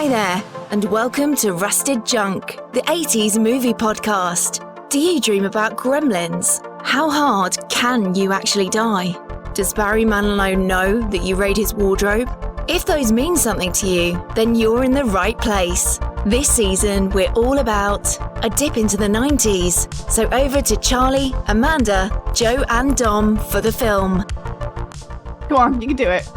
Hi there, and welcome to Rusted Junk, the 80s movie podcast. Do you dream about gremlins? How hard can you actually die? Does Barry Manilow know that you raid his wardrobe? If those mean something to you, then you're in the right place. This season, we're all about a dip into the 90s. So over to Charlie, Amanda, Joe and Dom for the film. Go on, you can do it.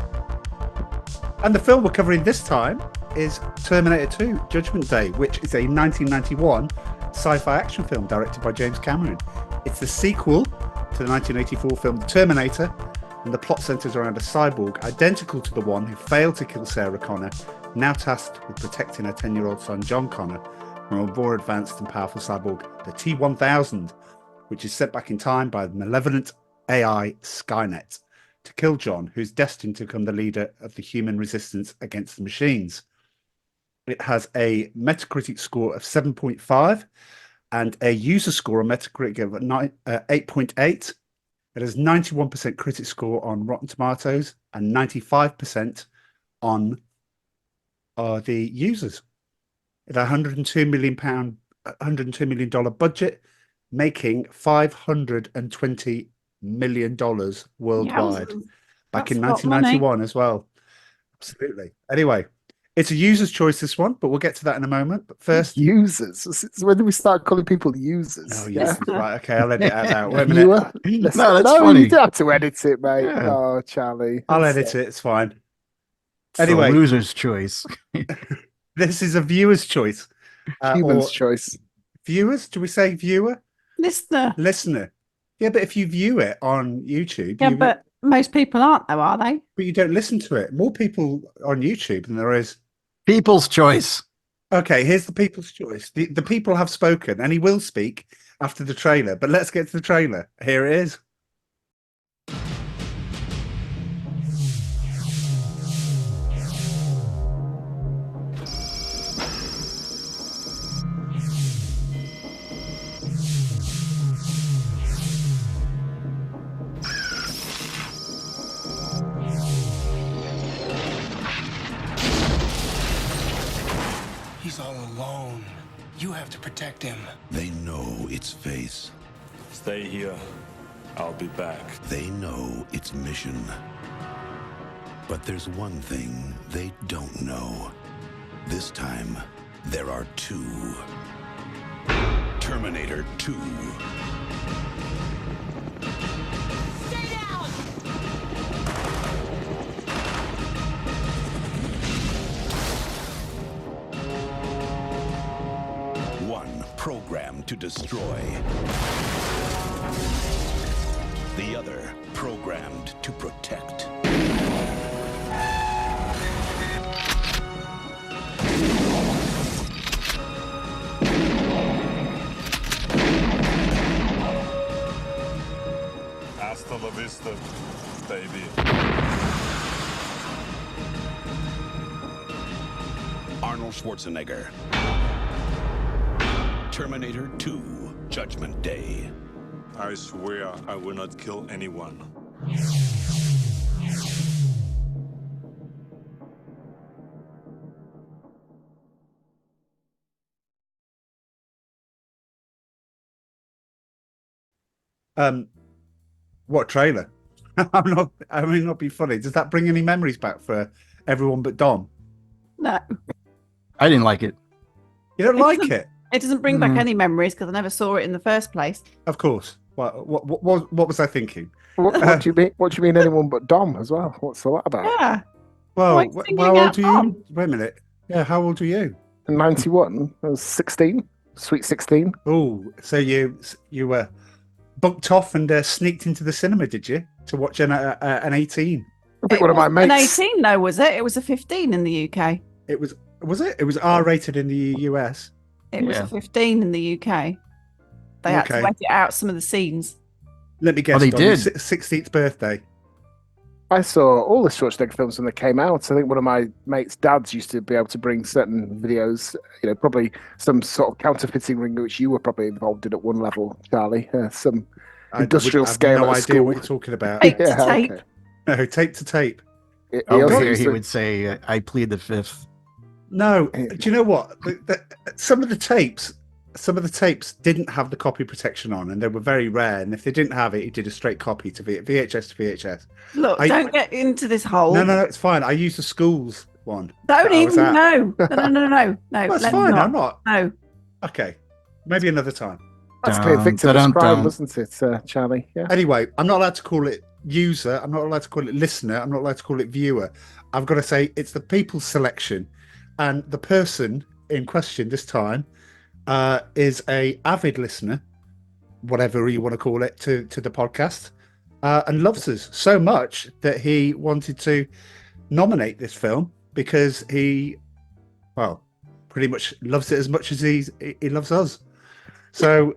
And the film we're covering this time is Terminator 2, Judgment Day, which is a 1991 sci-fi action film directed by James Cameron. It's the sequel to the 1984 film The Terminator, and the plot centres around a cyborg identical to the one who failed to kill Sarah Connor, now tasked with protecting her 10-year-old son John Connor from a more advanced and powerful cyborg, the T-1000, which is sent back in time by the malevolent AI Skynet to kill John, who's destined to become the leader of the human resistance against the machines. It has a Metacritic score of 7.5 and a user score on Metacritic of 8.8. It has 91% critic score on Rotten Tomatoes and 95% on the users. It had $102 million budget, making $520 million worldwide back in 1991 as well. Absolutely. Anyway, it's a user's choice, this one, but we'll get to that in a moment. But first, users. When do we start calling people users? Oh, yes. Yeah? Right. Okay, I'll edit that out. Wait a minute. No, that's funny. You don't have to edit it, mate. Yeah. Oh, Charlie. I'll edit it. It's fine. Anyway, loser's choice. This is a viewer's choice. Human's choice. Viewers? Do we say viewer? Listener. Yeah, but if you view it on YouTube... Yeah, but most people aren't, though, are they? But you don't listen to it. More people on YouTube than there is... People's choice. Okay, here's the people's choice. The people have spoken, and he will speak after the trailer. But let's get to the trailer. Here it is. He's all alone. You have to protect him. They know its face. Stay here. I'll be back. They know its mission. But there's one thing they don't know. This time, there are two. Terminator 2. Stay down! One programmed to destroy. The other programmed to protect. Hasta la vista, baby. Arnold Schwarzenegger. Terminator 2, Judgment Day. I swear I will not kill anyone. What trailer? I mean, not be funny. Does that bring any memories back for everyone but Dom? No. I didn't like it. You don't like it? It doesn't bring back any memories because I never saw it in the first place. Of course. What was I thinking? What do you mean? What do you mean, anyone but Dom as well? What's all that about? Yeah. Well, Why singing how old out are you? Dom? Wait a minute. Yeah, how old are you? In 91, I was 16, sweet 16. Oh, so you were bunked off and sneaked into the cinema, did you, to watch an 18? I think one of my mates. An 18, no, was it? It was a 15 in the UK. It was it? It was R-rated in the US. It was a 15 in the UK. They had to edit out some of the scenes. Let me guess. Oh, they did. 16th birthday. I saw all the Schwarzenegger films when they came out. I think one of my mates' dads used to be able to bring certain videos, probably some sort of counterfeiting ring, which you were probably involved in at one level, Charlie. Some industrial scale. I have no idea what you're talking about. Tape to tape. No, tape to tape. Here he would say, I plead the fifth. No, do you know what? Some of the tapes didn't have the copy protection on, and they were very rare. And if they didn't have it, he did a straight copy to VHS to VHS. Look, don't get into this hole. No, it's fine. I used the school's one. Don't even no. No. That's fine. Not. I'm not. No. Okay, maybe another time. That's clear victim of crime, wasn't it, Charlie? Yeah. Anyway, I'm not allowed to call it user. I'm not allowed to call it listener. I'm not allowed to call it viewer. I've got to say it's the people's selection, and the person in question this time is a avid listener, whatever you want to call it, to the podcast, and loves us so much that he wanted to nominate this film because he, well, pretty much loves it as much as he loves us. So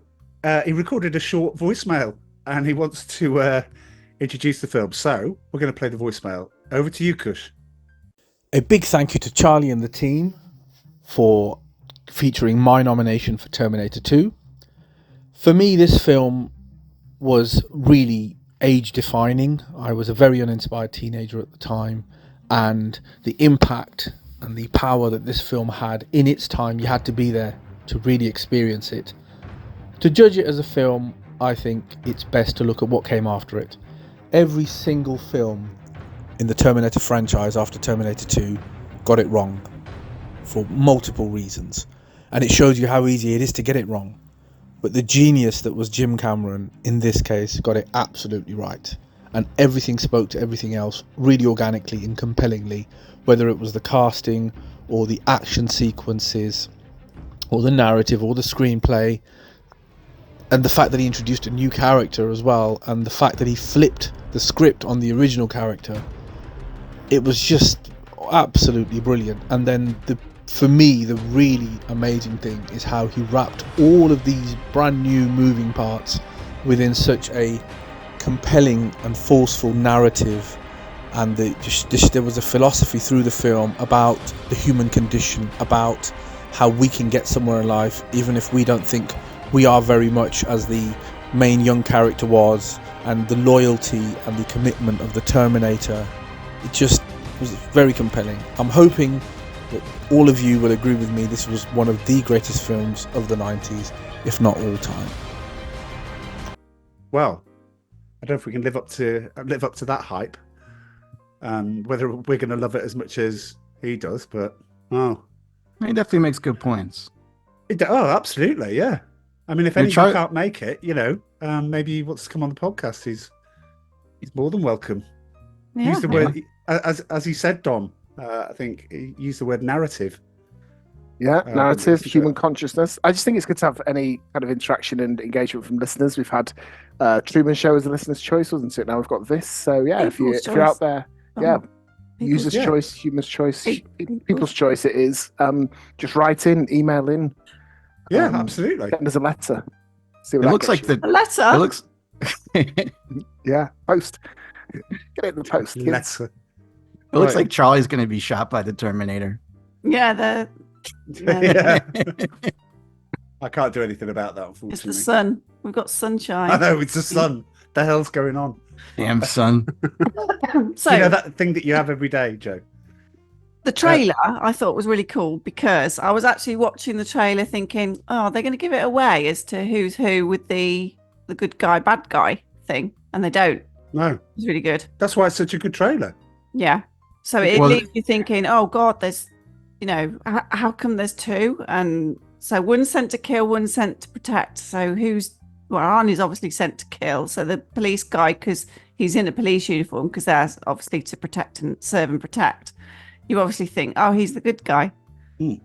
he recorded a short voicemail and he wants to introduce the film. So we're going to play the voicemail. Over to you, Kush. A big thank you to Charlie and the team for featuring my nomination for Terminator 2. For me, this film was really age-defining. I was a very uninspired teenager at the time, and the impact and the power that this film had in its time, you had to be there to really experience it. To judge it as a film, I think it's best to look at what came after it. Every single film in the Terminator franchise after Terminator 2 got it wrong for multiple reasons, and it shows you how easy it is to get it wrong. But the genius that was Jim Cameron in this case got it absolutely right, and everything spoke to everything else really organically and compellingly, whether it was the casting or the action sequences or the narrative or the screenplay, and the fact that he introduced a new character as well, and the fact that he flipped the script on the original character. It was just absolutely brilliant. And then for me, the really amazing thing is how he wrapped all of these brand new moving parts within such a compelling and forceful narrative. And there was a philosophy through the film about the human condition, about how we can get somewhere in life, even if we don't think we are very much as the main young character was, and the loyalty and the commitment of the Terminator. It just was very compelling. I'm hoping that all of you will agree with me. This was one of the greatest films of the 90s, if not all time. Well, I don't know if we can live up to that hype. Whether we're going to love it as much as he does, but he definitely makes good points. Absolutely, yeah. I mean, if anyone can't make it, maybe he wants to come on the podcast. He's more than welcome. Yeah. Use the word, as he said, Dom. I think he used the word narrative. Yeah, narrative, human consciousness. I just think it's good to have any kind of interaction and engagement from listeners. We've had Truman Show as a listener's choice, wasn't it? Now we've got this. So yeah, if you're out there, user's choice, human's choice, people's choice. It is. Just write in, email in. Yeah, absolutely. Send us a letter. See what it looks like. A letter. It looks. Yeah, post. Get it in the post. Letter. It looks like Charlie's going to be shot by the Terminator. Yeah, yeah. I can't do anything about that, unfortunately. It's the sun. We've got sunshine. I know, it's the sun. The hell's going on? Damn sun. So, that thing that you have every day, Joe. The trailer I thought was really cool because I was actually watching the trailer thinking, they're going to give it away as to who's who with the good guy, bad guy thing. And they don't. No. It's really good. That's why it's such a good trailer. Yeah. So it leaves you thinking, oh God, there's, how come there's two? And so one's sent to kill, one's sent to protect. So Arnie's obviously sent to kill. So the police guy, because he's in a police uniform, because they're obviously to protect and serve and protect. You obviously think, he's the good guy. Mm.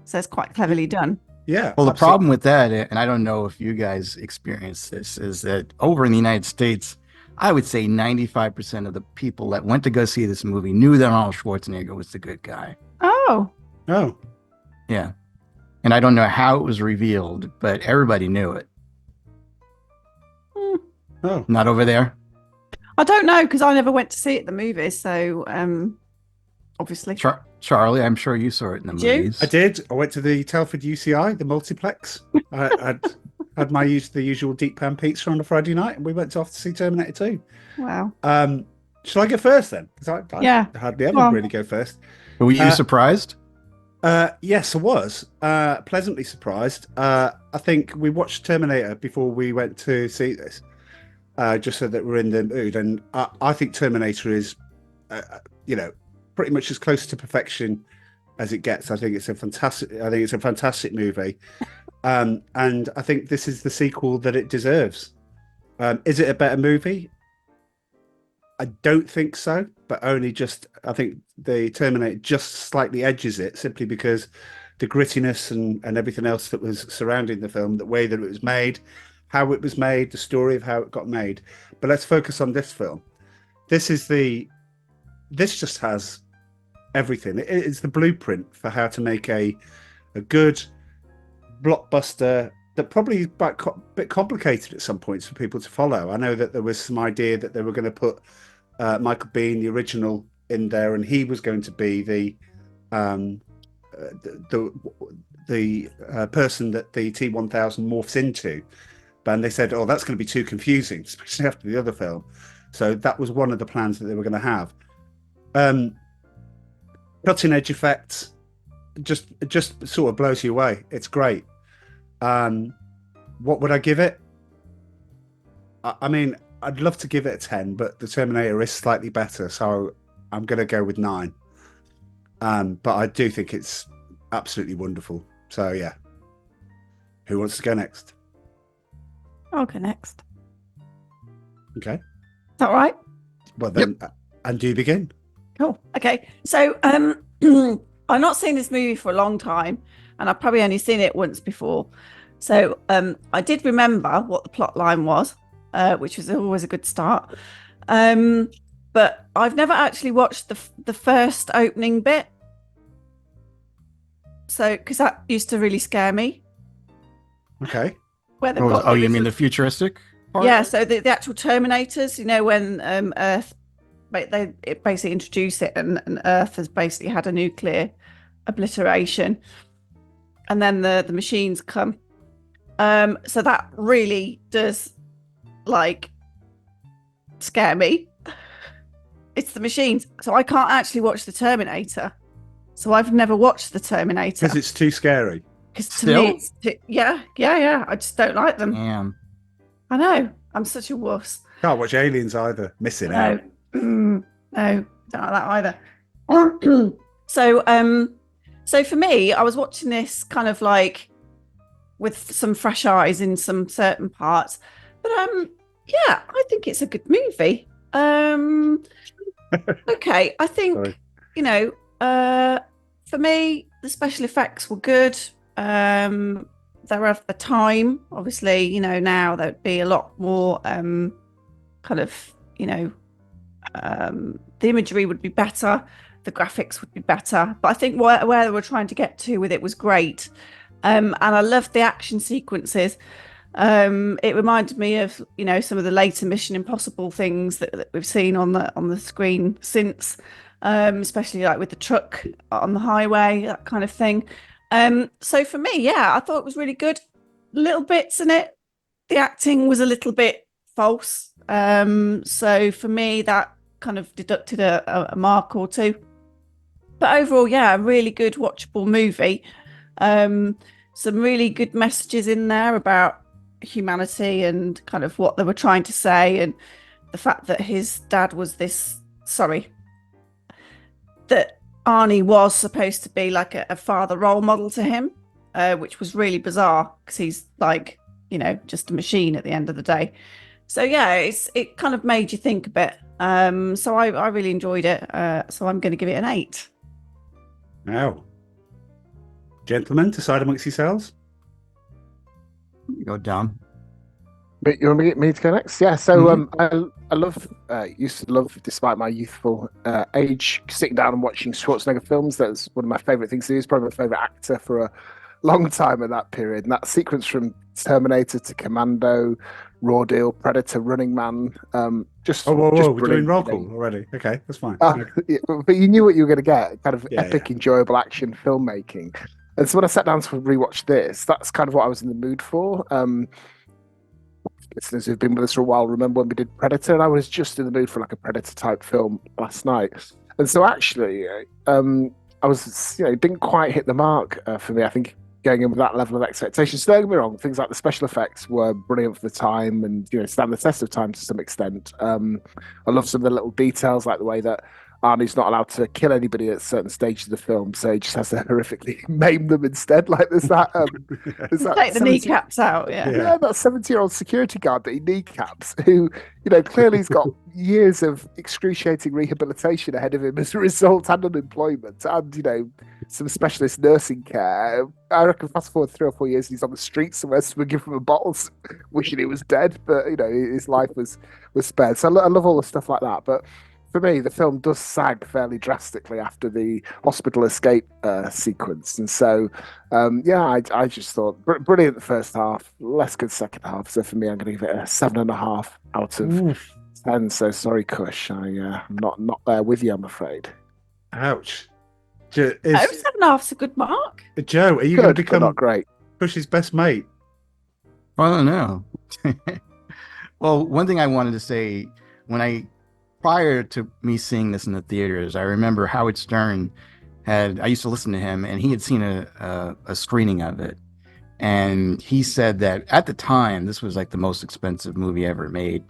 So it's quite cleverly done. Yeah. Well, the problem with that, and I don't know if you guys experience this, is that over in the United States, I would say 95% of the people that went to go see this movie knew that Arnold Schwarzenegger was the good guy. Oh. Yeah. And I don't know how it was revealed, but everybody knew it. Oh. Not over there? I don't know, because I never went to see it at the movies, so obviously. Charlie, I'm sure you saw it in the movies. I did. I went to the Telford UCI, the multiplex. I had my the usual deep pan pizza on a Friday night, and we went off to see Terminator 2. Wow. Shall I go first then? Because I hardly ever really go first. Were you surprised? Yes, I was pleasantly surprised. I think we watched Terminator before we went to see this, just so that we're in the mood. And I think Terminator is, you know, pretty much as close to perfection as it gets. I think it's a fantastic movie, and I think this is the sequel that it deserves. Is it a better movie? I don't think so, but only just. I think the Terminator just slightly edges it, simply because the grittiness and everything else that was surrounding the film, the way that it was made, how it was made, the story of how it got made. But let's focus on this film. This just has everything. It's the blueprint for how to make a good blockbuster that probably is a bit complicated at some points for people to follow. I know that there was some idea that they were going to put Michael Biehn, the original, in there, and he was going to be the person that the T-1000 morphs into. But they said, "Oh, that's going to be too confusing, especially after the other film." So that was one of the plans that they were going to have. Cutting edge effects just sort of blows you away. It's great. What would I give it? I mean, I'd love to give it a 10, but the Terminator is slightly better, so I'm going to go with 9. But I do think it's absolutely wonderful. So yeah, who wants to go next? I'll go next. Okay. Is that all right? Well then, and do you begin? Cool. Okay. So I've not seen this movie for a long time, and I've probably only seen it once before. So I did remember what the plot line was, which was always a good start. But I've never actually watched the first opening bit. So, because that used to really scare me. Okay. You mean the futuristic part? Yeah, so the actual Terminators, you know, when Earth, it basically introduced it, and Earth has basically had a nuclear obliteration, and then the machines come. So that really does, like, scare me. It's the machines. So I can't actually watch the Terminator. So I've never watched the Terminator. Because it's too scary. Because to me, it's yeah. I just don't like them. Damn. I know. I'm such a wuss. Can't watch Aliens either. Missing out. No, don't like that either. So for me, I was watching this kind of like with some fresh eyes in some certain parts, but yeah, I think it's a good movie. Okay, I think for me, the special effects were good. They're of the time, obviously, now there'd be a lot more kind of, the imagery would be better, the graphics would be better, but I think where they were trying to get to with it was great. And I loved the action sequences. It reminded me of, some of the later Mission Impossible things that we've seen on the screen since, especially like with the truck on the highway, that kind of thing. So for me, yeah, I thought it was really good. Little bits in it. The acting was a little bit false. So for me, that kind of deducted a mark or two. But overall, yeah, a really good watchable movie. Some really good messages in there about humanity and kind of what they were trying to say, and the fact that his dad was that Arnie was supposed to be like a father role model to him, which was really bizarre because he's like, just a machine at the end of the day. So yeah, it kind of made you think a bit. So I really enjoyed it. So I'm going to give it an 8. Now, gentlemen, decide amongst yourselves. You go down. But you want me to go next? Yeah. So I love, used to love, despite my youthful age, sitting down and watching Schwarzenegger films. That's one of my favorite things to do. He's probably my favorite actor for a long time at that period. And that sequence from Terminator to Commando, Raw Deal, Predator, Running Man. We're doing roll call already. Okay, that's fine. Yeah, but you knew what you were going to get. Kind of epic, enjoyable action filmmaking. And so when I sat down to rewatch this, that's kind of what I was in the mood for. Listeners who've been with us for a while remember when we did Predator, and I was just in the mood for like a Predator type film last night. And so actually, I I was, didn't quite hit the mark for me. I think going in with that level of expectation. So don't get me wrong, things like the special effects were brilliant for the time and stand the test of time to some extent. I love some of the little details, like the way that Arnie's not allowed to kill anybody at certain stages of the film, so he just has to horrifically maim them instead. Like there's that. Take the kneecaps out. Yeah, that 70-year-old security guard that he kneecaps, who clearly has got years of excruciating rehabilitation ahead of him as a result, and unemployment, and some specialist nursing care. I reckon fast forward 3 or 4 years, and he's on the street somewhere, so we give him a bottle, wishing he was dead, but his life was spared. So I love all the stuff like that, but. For me, the film does sag fairly drastically after the hospital escape sequence. And so, I just thought brilliant the first half, less good second half. So for me, I'm going to give it a 7.5 out of 10. So sorry, Kush. I'm not there with you, I'm afraid. Ouch. 7.5's a good mark. Joe, are you going to become not great? Kush's best mate? I don't know. Well, one thing I wanted to say, prior to me seeing this in the theaters, I remember Howard Stern I used to listen to him, and he had seen a screening of it. And he said that at the time, this was like the most expensive movie ever made.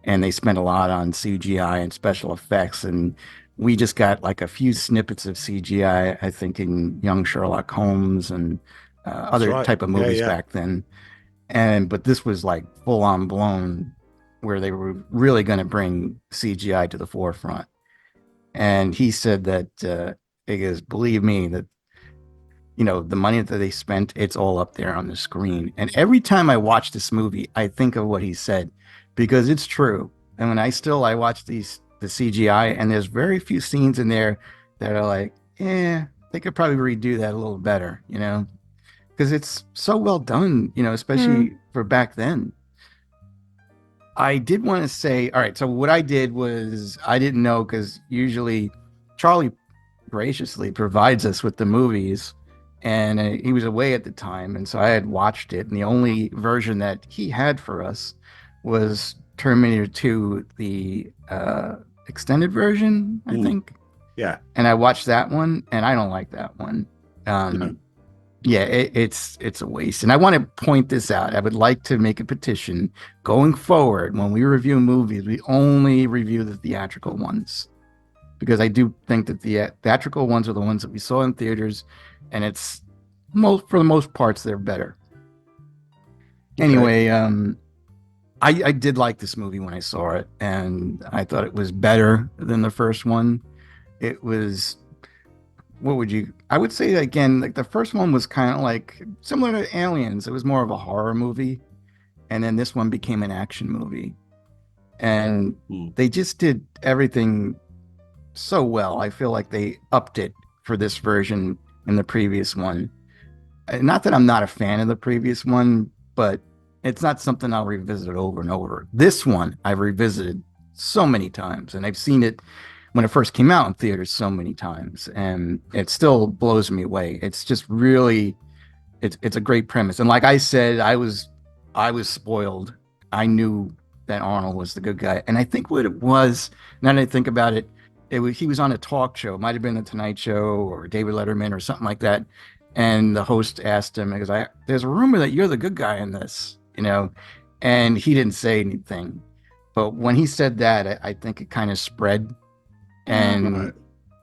And they spent a lot on CGI and special effects. And we just got like a few snippets of CGI, I think, in Young Sherlock Holmes and other type of movies back then. But this was like full on blown, where they were really going to bring CGI to the forefront. And he said that, because believe me, that, the money that they spent, it's all up there on the screen. And every time I watch this movie, I think of what he said, because it's true. And when I watch the CGI, and there's very few scenes in there that are like, they could probably redo that a little better, because it's so well done, especially for back then. I did want to say, all right, so what I did was, I didn't know, because usually Charlie graciously provides us with the movies, and he was away at the time, and so I had watched it, and the only version that he had for us was Terminator 2, the extended version, I think. Yeah. And I watched that one, and I don't like that one. Yeah, it's a waste. And I want to point this out. I would like to make a petition going forward. When we review movies, we only review the theatrical ones, because I do think that the theatrical ones are the ones that we saw in theaters, and it's for the most parts, they're better. Okay. Anyway, I did like this movie when I saw it, and I thought it was better than the first one. It was... I would say again, like the first one was kind of like similar to Aliens. It was more of a horror movie. And then this one became an action movie. And they just did everything so well. I feel like they upped it for this version in the previous one. Not that I'm not a fan of the previous one, but it's not something I'll revisit over and over. This one I've revisited so many times, and I've seen it when it first came out in theaters so many times, and it still blows me away. It's just really, it's a great premise. And like I said, I was spoiled. I knew that Arnold was the good guy. And I think what it was, now that I think about it, he was on a talk show. It might have been The Tonight Show or David Letterman or something like that. And the host asked him, because there's a rumor that you're the good guy in this, and he didn't say anything. But when he said that, I think it kind of spread. And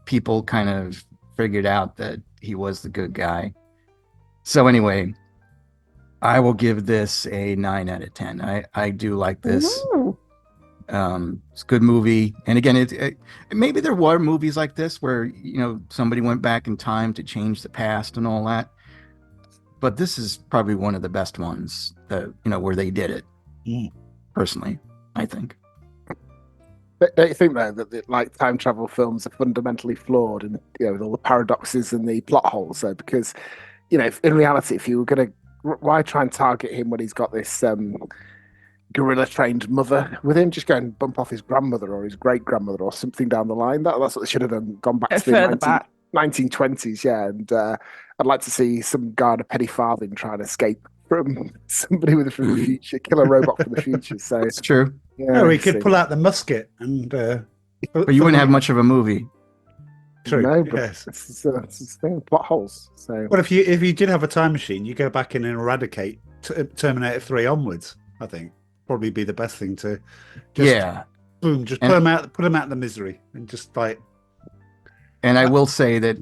people kind of figured out that he was the good guy. So anyway, I will give this a 9 out of 10. I do like this. It's a good movie. And again, it maybe there were movies like this where, somebody went back in time to change the past and all that. But this is probably one of the best ones that, where they did it. Personally, I think. Don't you think, though, that like time travel films are fundamentally flawed, and with all the paradoxes and the plot holes? Though, because in reality, if you were going to, why try and target him when he's got this gorilla trained mother with him? Just go and bump off his grandmother or his great grandmother or something down the line. That's what they should have done. Gone back to the 1920s, yeah. And I'd like to see some guy on a penny farthing trying to escape from somebody from the future, kill a robot from the future. So it's true. Yeah, he could pull out the musket and. But you wouldn't have much of a movie. True. No, but Yes. it's the thing, plot holes. So Well, if you did have a time machine, you go back in and eradicate Terminator 3 onwards. I think probably be the best thing to just boom, just put them out of the misery, and just like. And I will say that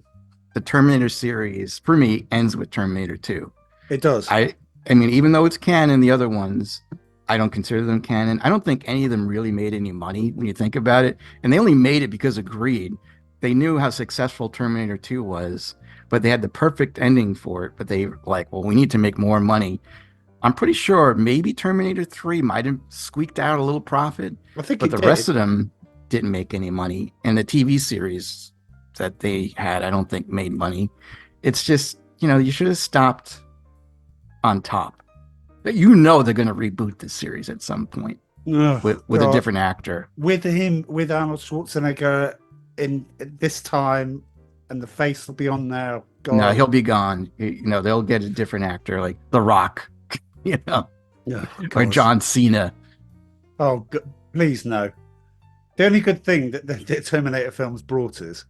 the Terminator series for me ends with Terminator 2. It does. I mean, even though it's canon, the other ones, I don't consider them canon. I don't think any of them really made any money when you think about it, and they only made it because of greed. They knew how successful Terminator 2 was, but they had the perfect ending for it. But they were like, well, we need to make more money. I'm pretty sure maybe Terminator 3 might have squeaked out a little profit, I think but the rest of them didn't make any money. And the TV series that they had, I don't think made money. It's just, you should have stopped on top. But they're going to reboot this series at some point with a different actor. With Arnold Schwarzenegger in this time, and the face will be on there. God. No, he'll be gone. They'll get a different actor like The Rock. Or John Cena. Oh, please no. The only good thing that the Terminator films brought us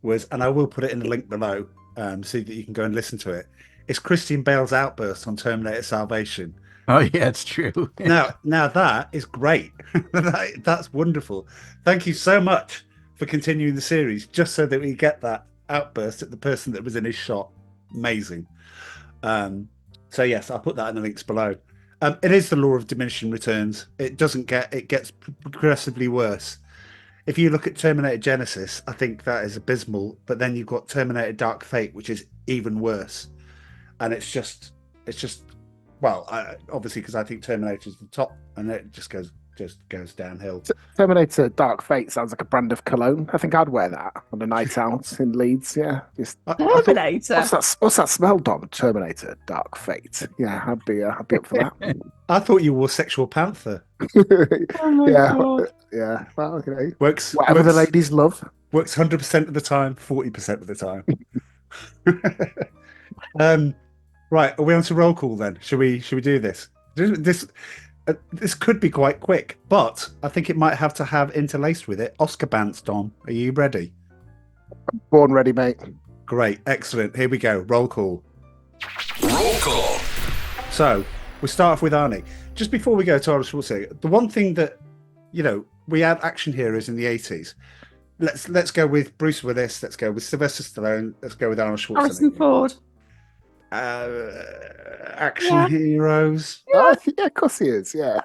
was, and I will put it in the link below, so that you can go and listen to it. It's Christian Bale's outburst on Terminator Salvation. Oh yeah, it's true. now that is great. That's wonderful. Thank you so much for continuing the series, just so that we get that outburst at the person that was in his shot. Amazing. So yes, I'll put that in the links below. It is the law of diminishing returns. It gets progressively worse. If you look at Terminator Genesis, I think that is abysmal. But then you've got Terminator Dark Fate, which is even worse. And it's just, well, obviously because I think Terminator is the top, and it just goes downhill. Terminator Dark Fate sounds like a brand of cologne. I think I'd wear that on a night out in Leeds. Yeah, just Terminator. What's that smell, Dom? Terminator Dark Fate. Yeah, I'd be up for that. I thought you wore Sexual Panther. Oh my God. Yeah. Well, okay. Works whatever the ladies love. Works 100% of the time, 40% of the time. Right, are we on to roll call then? Should we do this? This could be quite quick, but I think it might have to have interlaced with it Oscar Bants. Dom, are you ready? Born ready, mate. Great, excellent. Here we go. Roll call. Roll call. So we start off with Arnie. Just before we go to Arnold Schwarzenegger, the one thing that we had action heroes in the 80s. Let's go with Bruce Willis. Let's go with Sylvester Stallone. Let's go with Arnold Schwarzenegger. Harrison Ford. Action heroes. Yeah, of course he is. Yeah.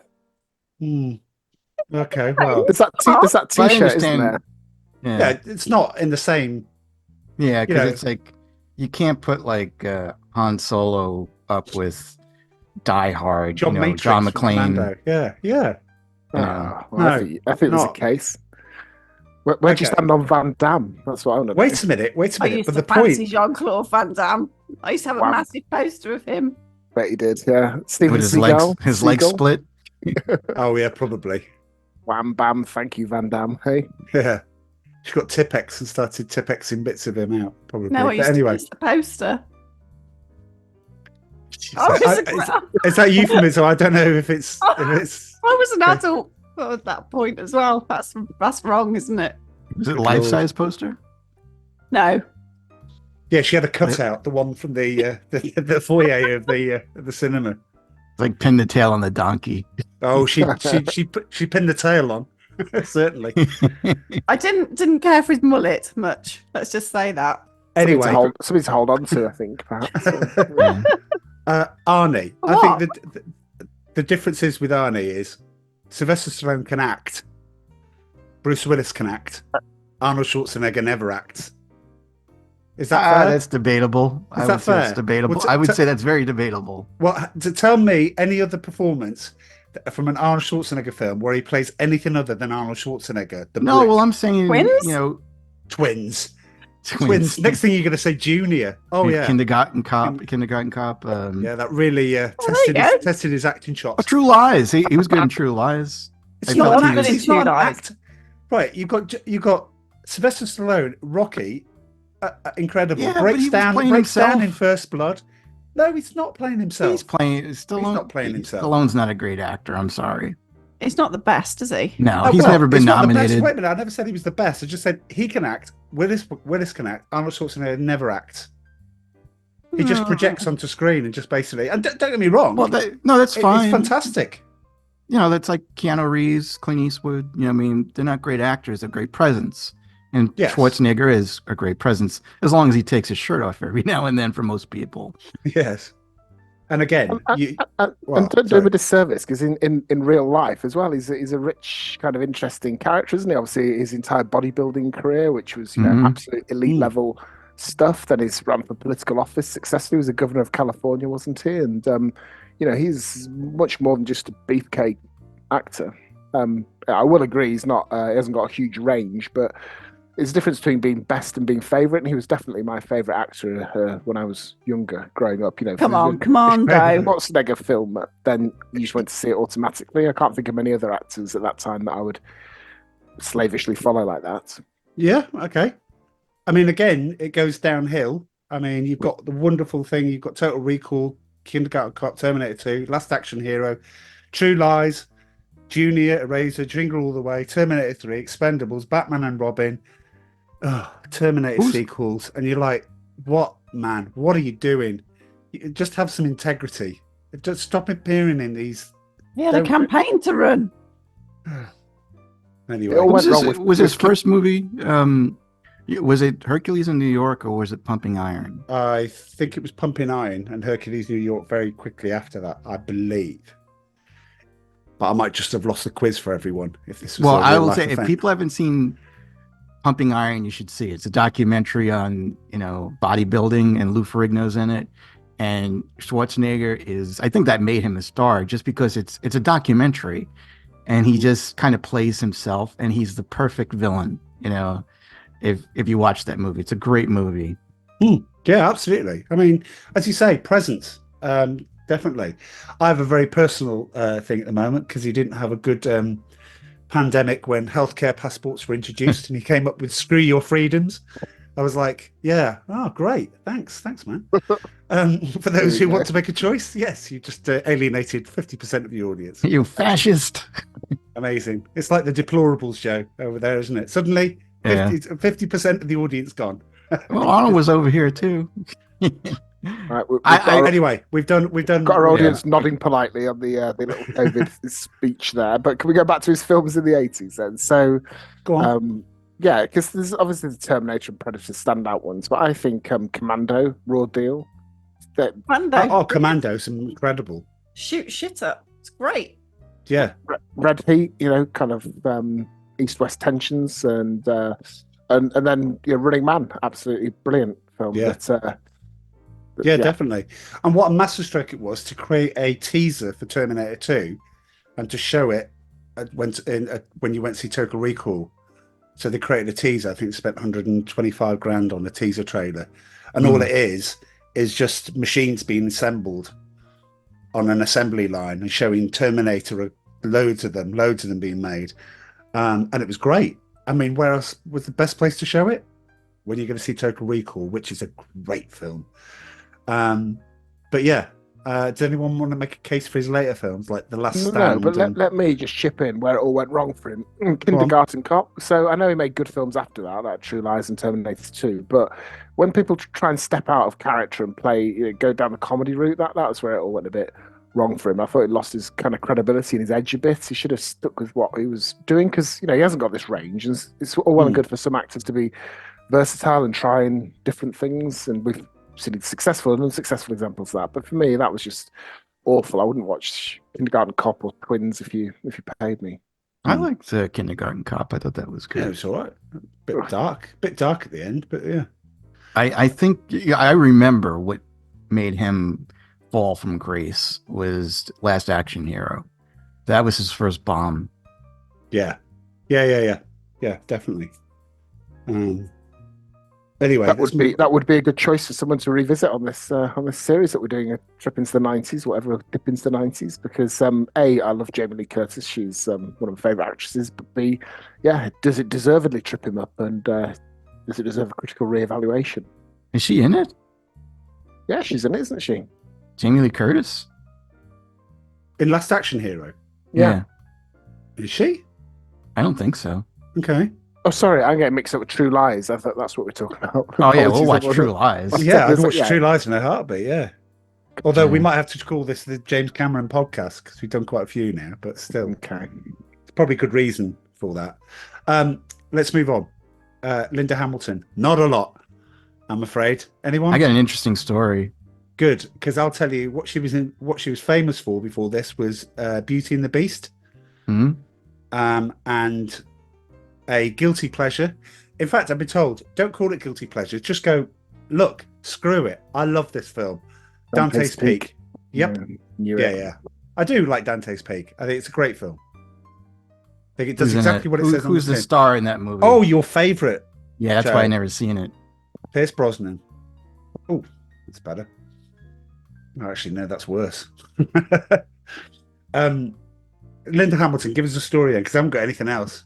Okay. Well, there's that T-shirt, isn't there? Yeah, it's not in the same. Yeah, because it's like you can't put like Han Solo up with Die Hard. John McClane. Yeah. Well, I think there's a case. Where'd you stand on Van Damme? That's what I want to know. Wait a minute. I used to fancy Jean-Claude Van Damme. I used to have a massive poster of him. Bet you did, yeah. Steven with his Seagal, legs split. Oh yeah, probably. Wham bam, thank you, Van Damme. Hey. Yeah. She got Tipex and started Tipexing bits of him out, probably. No, I used to use the poster. Is that euphemism? I don't know if it's. I was an adult at that point as well. That's wrong, isn't it? Is it a life-size poster? No. Yeah, she had a cutout, the one from the foyer of the cinema. It's like pin the tail on the donkey. Oh, she pinned the tail on. Certainly. I didn't care for his mullet much. Let's just say that. Anyway, something to hold on to, I think, perhaps. Arnie. I think the differences with Arnie is Sylvester Stallone can act, Bruce Willis can act, Arnold Schwarzenegger never acts. Is that fair? That's debatable. Is that fair? That's debatable. I would say that's very debatable. Well, to tell me any other performance from an Arnold Schwarzenegger film where he plays anything other than Arnold Schwarzenegger. Well, I'm saying twins. Next thing you're going to say Junior. Oh yeah, Kindergarten Cop. Yeah, that really tested his acting chops. True Lies. He was good in True Lies. It's not an act. Right, you've got Sylvester Stallone, Rocky. Incredible. Yeah, breaks down in First Blood. No, he's not playing himself. He's not playing himself. Stallone's not a great actor. I'm sorry. He's not the best, is he? No, he's never been nominated. Wait a minute, I never said he was the best. I just said he can act. Willis can act. Arnold Schwarzenegger never acts. He just projects onto screen and just basically. And don't get me wrong. Well, that's fine. It's fantastic. That's like Keanu Reeves, Clint Eastwood. I mean, they're not great actors; they're great presence. And Schwarzenegger is a great presence as long as he takes his shirt off every now and then. For most people, yes. And again, don't do him a disservice, because in real life as well, he's a rich, kind of interesting character, isn't he? Obviously, his entire bodybuilding career, which was absolute elite level stuff. Then he's run for political office successfully. He was the governor of California, wasn't he? And he's much more than just a beefcake actor. I will agree, he's not. He hasn't got a huge range, but there's a difference between being best and being favourite, and he was definitely my favourite actor when I was younger, growing up. Come on, Dave. Schwarzenegger film, then you just went to see it automatically. I can't think of many other actors at that time that I would slavishly follow like that. Yeah, okay. I mean, again, it goes downhill. I mean, you've got the wonderful thing. You've got Total Recall, Kindergarten Cop, Terminator 2, Last Action Hero, True Lies, Junior, Eraser, Jingle All the Way, Terminator 3, Expendables, Batman and Robin. Terminator sequels, and you're like, what, man? What are you doing? You just have some integrity. Just stop appearing in these. He had a campaign to run. Anyway, was his first movie? Was it Hercules in New York, or was it Pumping Iron? I think it was Pumping Iron and Hercules New York very quickly after that, I believe. But I might just have lost the quiz for everyone if this was. Well, I will say, if people haven't seen Pumping Iron, you should see it. It's a documentary on bodybuilding, and Lou Ferrigno's in it, and Schwarzenegger is. I think that made him a star, just because it's a documentary, and he just kind of plays himself, and he's the perfect villain. If you watch that movie, it's a great movie. Yeah, absolutely. I mean, as you say, presence. Definitely. I have a very personal thing at the moment, because he didn't have a good pandemic when healthcare passports were introduced and he came up with "Screw Your Freedoms." I was like, yeah, oh, great. Thanks, man. For those who want to make a choice, yes, you just alienated 50% of the audience. You fascist. Amazing. It's like the Deplorables show over there, isn't it? Suddenly, 50% of the audience gone. Well, Arnold was over here too. Right, anyway, we've done. Got our audience nodding politely on the little COVID speech there. But can we go back to his films in the 80s then? So, go on. Because there's obviously the Terminator and Predator standout ones, but I think Commando, Raw Deal. Commando's incredible. Shoot shit up. It's great. Yeah. Red Heat, kind of East-West tensions, and then Running Man, absolutely brilliant film. Yeah. Yeah, definitely. And what a masterstroke it was to create a teaser for Terminator 2 and to show it when you went to see Total Recall. So they created a teaser. I think they spent 125 grand on a teaser trailer. And all it is just machines being assembled on an assembly line and showing Terminator, loads of them being made. And it was great. I mean, where else was the best place to show it? When you're going to see Total Recall, which is a great film. But yeah, does anyone want to make a case for his later films, like The Last Stand? No, but let me just chip in where it all went wrong for him. Kindergarten Cop. So I know he made good films after that, like True Lies and Terminator 2. But when people try and step out of character and play, go down the comedy route, that was where it all went a bit wrong for him. I thought he lost his kind of credibility and his edge a bit. He should have stuck with what he was doing, because he hasn't got this range, and it's all well and good for some actors to be versatile and trying different things, and we've seen successful and unsuccessful examples of that. But for me, that was just awful. I wouldn't watch Kindergarten Cop or Twins if you paid me. I liked Kindergarten Cop. I thought that was good. Yeah, it was all right. Bit dark at the end, but yeah. I think I remember what made him fall from grace was Last Action Hero. That was his first bomb. Yeah, definitely. Anyway, that would be a good choice for someone to revisit on this series that we're doing, a trip into the 90s, whatever, dip into the 90s, because A, I love Jamie Lee Curtis, she's one of my favourite actresses, but B, does it deservedly trip him up, and does it deserve a critical reevaluation? Is she in it? Yeah, she's in it, isn't she? Jamie Lee Curtis? In Last Action Hero? Yeah. Is she? I don't think so. Okay. Oh, sorry, I'm getting mixed up with True Lies. I thought that's what we're talking about. Oh yeah, we'll Apologies, watch everyone. True Lies. Yeah, I'd watch Yeah. True Lies in a heartbeat. Yeah. Although we Yeah. might have to call this the James Cameron podcast because we've done quite a few now, but still, Okay. it's probably good reason for that. Let's move on. Linda Hamilton, not a lot, I'm afraid. Anyone? I got an interesting story. Good, because I'll tell you what she was famous for before this was Beauty and the Beast, Hmm? and a guilty pleasure. In fact, I've been told don't call it guilty pleasure. Just go look. Screw it. I love this film. Dante's Peak. Yep. Yeah. I do like Dante's Peak. I think it's a great film. I think it does exactly what it says on Who's the the tin. star in that movie? Oh, your favorite. yeah, that's why I never seen it. Pierce Brosnan. Oh, that's better. Oh, actually, no, that's worse. Linda Hamilton, give us a story then, because I haven't got anything else.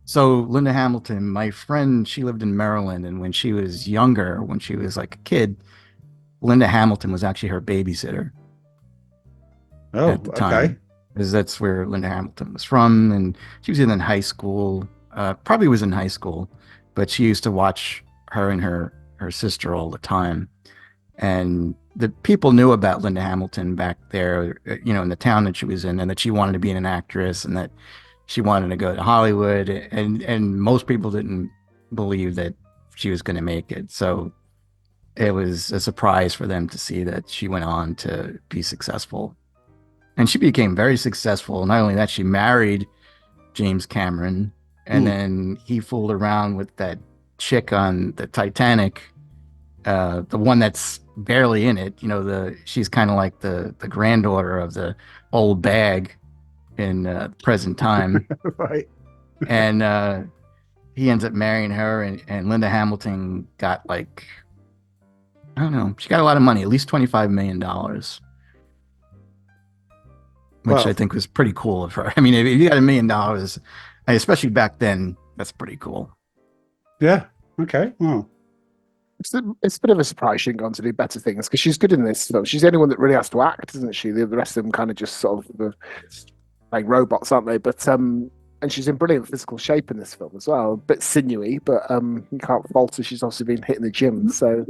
So Linda Hamilton, my friend, she lived in Maryland, and when she was younger, when she was like a kid, Linda Hamilton was actually her babysitter Oh, at the time, because that's where Linda Hamilton was from, and she was in high school. Probably was in high school, but she used to watch her and her sister all the time, and the people knew about Linda Hamilton back there, in the town that she was in, and that she wanted to be an actress, and that she wanted to go to Hollywood, and most people didn't believe that she was going to make it. So it was a surprise for them to see that she went on to be successful. And she became very successful. Not only that, she married James Cameron, and then he fooled around with that chick on the Titanic, the one that's barely in it. She's kind of like the granddaughter of the old bag in present time. Right. And he ends up marrying her, and Linda Hamilton got I don't know, she got a lot of money, at least $25 million, which I think was pretty cool of her. I mean, if you got $1 million, especially back then, that's pretty cool. Yeah. Okay. Well, It's a bit of a surprise she didn't go on to do better things because she's good in this film. She's the only one that really has to act, isn't she? The rest of them kind of just sort of like robots, aren't they? But and she's in brilliant physical shape in this film as well. A bit sinewy, but you can't fault her. She's obviously been hitting the gym. So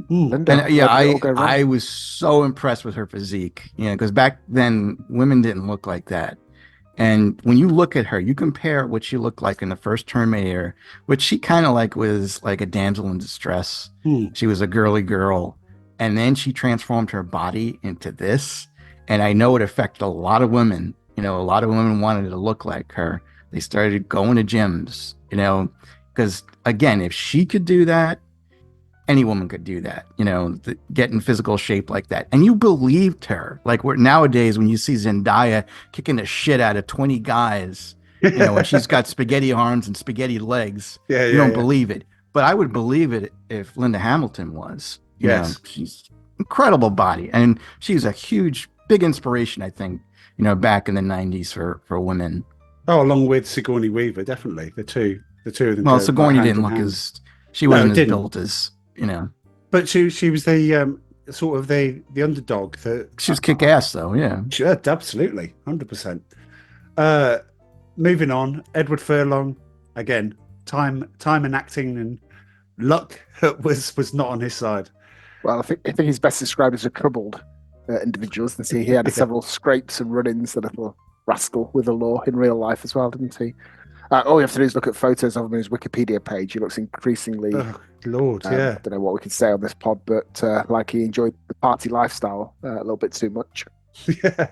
Linda, And I was so impressed with her physique, because back then women didn't look like that. And when you look at her, you compare what she looked like in the first Terminator, which she kind of was like a damsel in distress. She was a girly girl. And then she transformed her body into this. And I know it affected a lot of women. A lot of women wanted to look like her. They started going to gyms, because again, if she could do that, any woman could do that, get in physical shape like that. And you believed her. Nowadays, when you see Zendaya kicking the shit out of 20 guys, and she's got spaghetti arms and spaghetti legs, you don't believe it. But I would believe it if Linda Hamilton was. Yes. She's incredible body. And she's a big inspiration, I think, back in the 90s for women. Oh, along with Sigourney Weaver, definitely. The two of them. Well, Sigourney didn't look she wasn't as built as, But she was the sort of the underdog. She was kick ass though, yeah. Sure, absolutely, 100%. Moving on, Edward Furlong again. Time and acting and luck was not on his side. Well, I think he's best described as a troubled individual, isn't he? He had several scrapes and run-ins, the little rascal with the law in real life as well, didn't he? All you have to do is look at photos of him on his Wikipedia page. He looks increasingly... Oh, Lord, yeah. I don't know what we can say on this pod, but like he enjoyed the party lifestyle a little bit too much. Yeah.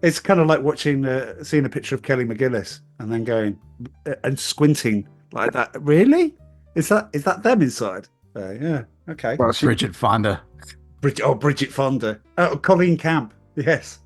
It's kind of like seeing a picture of Kelly McGillis and then going and squinting like that. Really? Is that them inside? Yeah. Okay. Well, Bridget Fonda. Bridget Fonda. Oh, Colleen Camp. Yes.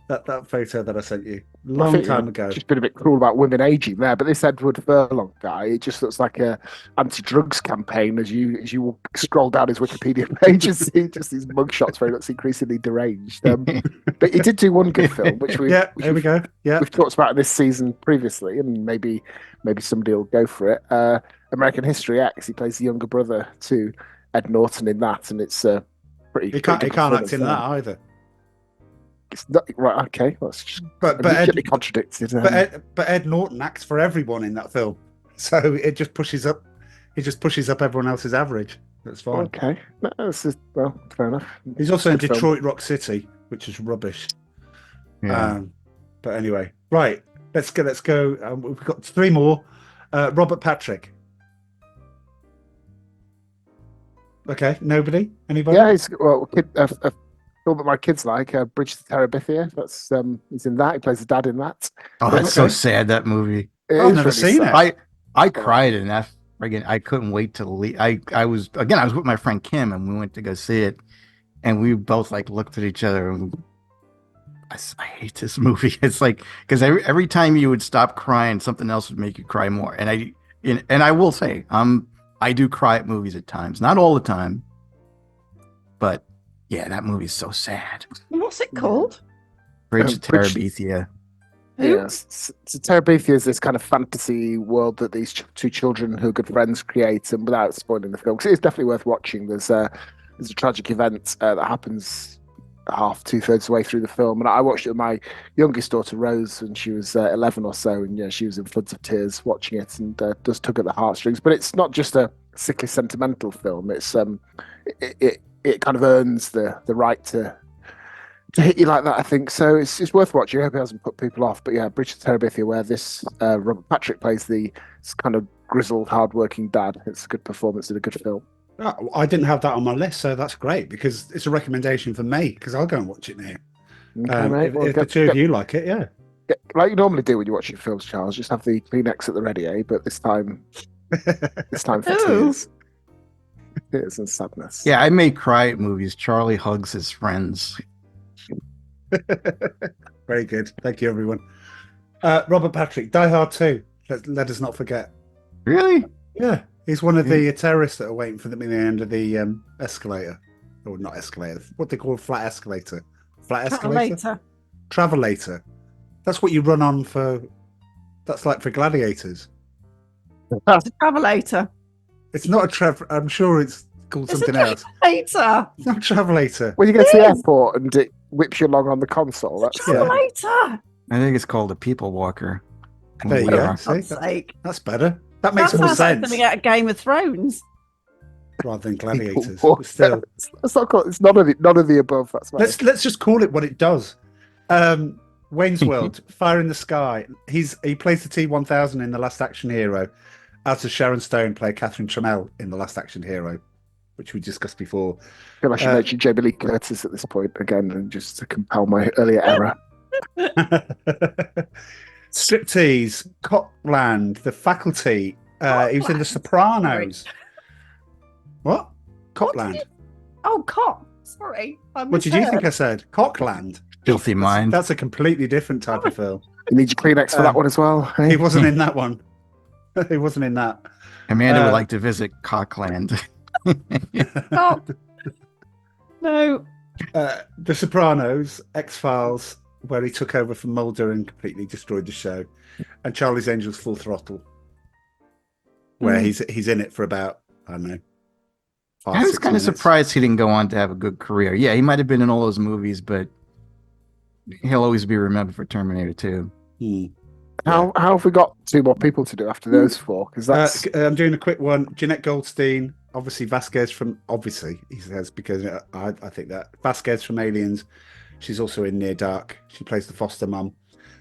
That photo that I sent you long time ago. Just been a bit cruel about women aging there, but this Edward Furlong guy, it just looks like a anti-drugs campaign as you scroll down his Wikipedia page and see just these mugshots where he looks increasingly deranged. But he did do one good film, which we there we go. Yeah, we've talked about this season previously, and maybe somebody will go for it. American History X. He plays the younger brother to Ed Norton in that, and it's pretty. He can't act in that either. It's not right. Okay, that's just but Ed contradicted. But Ed Norton acts for everyone in that film. So it just pushes up. It just pushes up everyone else's average. That's fine. Okay, no, this is well, fair enough. He's also in Good film. Detroit Rock City, which is rubbish. Yeah. But anyway, right. Let's go. We've got 3 more. Robert Patrick. Okay, nobody? Anybody? Yeah, he's a film that my kids like, Bridge to Terabithia. That's he's in that. He plays the dad in that. Oh, that's so sad, that movie. I've never seen it. I cried in that. Again, I couldn't wait to leave. I was with my friend Kim, and we went to go see it, and we both like looked at each other and I hate this movie. It's like, because every time you would stop crying, something else would make you cry more. And I will say, I do cry at movies at times, not all the time, but yeah, that movie's so sad. What's it called? Bridge to Terabithia. Yes, so Terabithia is this kind of fantasy world that these 2 children who are good friends create, and without spoiling the film, because it's definitely worth watching. There's a tragic event that happens 2/3 of the way through the film, and I watched it with my youngest daughter Rose when she was 11 or so, and she was in floods of tears watching it, and does tug at the heartstrings. But it's not just a sickly sentimental film. It's it kind of earns the right to hit you like that, I think. So it's worth watching. I hope it hasn't put people off. But yeah, Bridge to Terabithia, where this Robert Patrick plays the kind of grizzled, hard-working dad. It's a good performance in a good film. Oh, I didn't have that on my list, so that's great because it's a recommendation for me because I'll go and watch it now. Okay, if the 2 of you like it, yeah. Like you normally do when you're watching films, Charles, just have the Kleenex at the ready, eh? But this time for tears. Tears and sadness. Yeah, I may cry at movies. Charlie hugs his friends. Very good. Thank you, everyone. Robert Patrick, Die Hard 2. Let us not forget. Really? Yeah. He's one of the terrorists that are waiting for them in the end of the escalator. Or not escalator. What they call flat escalator. Flat escalator? Travelator. That's what you run on for... That's like for gladiators. It's a travelator. It's not a I'm sure it's called something else. Travelator. It's not a travelator. When you get to the airport and it whips you along on the console, that's travelator. I think it's called a people walker. There you go. See, that's better. That makes more sense. Like something out of Game of Thrones. Rather than gladiators. But still. It's not called, it's none of the above. That's right. Let's just call it what it does. Wayne's World, Fire in the Sky. He plays the T-1000 in The Last Action Hero, as does Sharon Stone play Catherine Trammell in The Last Action Hero, which we discussed before. I feel I should mention Jamie Lee Curtis at this point again, and just to compel my earlier error. Striptease, Copland, The Faculty. He was in The Sopranos. What? Copland. Cop. Sorry. What did you think I said? Cockland. Filthy Mind. That's a completely different type of film. You need your Kleenex for that one as well. Eh? He wasn't in that one. He wasn't in that. Amanda would like to visit Cockland. Stop. No. The Sopranos, X-Files, where he took over from Mulder and completely destroyed the show, and Charlie's Angels Full Throttle, where he's in it for about, I don't know, I was kind of surprised he didn't go on to have a good career. Yeah, he might have been in all those movies, but he'll always be remembered for Terminator 2. How have we got 2 more people to do after those 4? Because that's I'm doing a quick one. Jeanette Goldstein, obviously Vasquez from he says, because I think that Vasquez from Aliens. She's also in Near Dark. She plays the foster mum.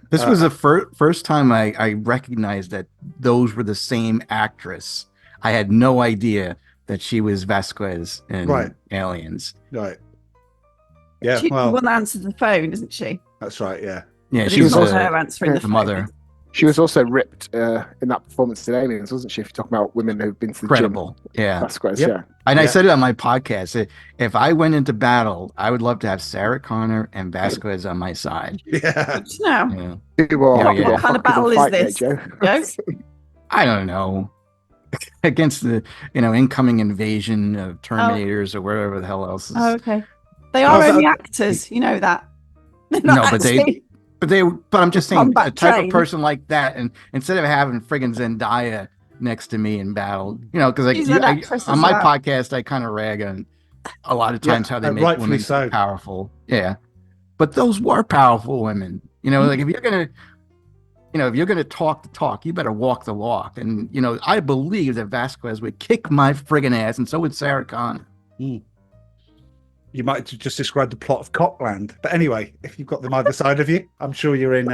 This was the first time I recognized that those were the same actress. I had no idea that she was Vasquez in Aliens. Right. Yeah. She's the one that answered the phone, isn't she? That's right. Yeah. Yeah. She was also her answering the mother. She was also ripped in that performance in Aliens, wasn't she? If you're talking about women who've been to the Incredible. gym. Yeah. Vasquez, Yep. yeah. And I said it on my podcast. If I went into battle, I would love to have Sarah Connor and Vasquez on my side. Yeah. Now, Yeah. what kind of battle is this? Joe? I don't know. Against the incoming invasion of Terminators or whatever the hell else is. Oh, okay. They are only actors, you know that. No, but I'm just saying a type of person like that, and instead of having friggin' Zendaya next to me in battle, because on my podcast I kind of rag on a lot of times how they make women so powerful. Yeah, but those were powerful women. Like if you're gonna, if you're going to talk the talk, you better walk the walk. And, I believe that Vasquez would kick my friggin' ass, and so would Sarah Connor. You might just describe the plot of Copland. But anyway, if you've got them either side of you, I'm sure you're in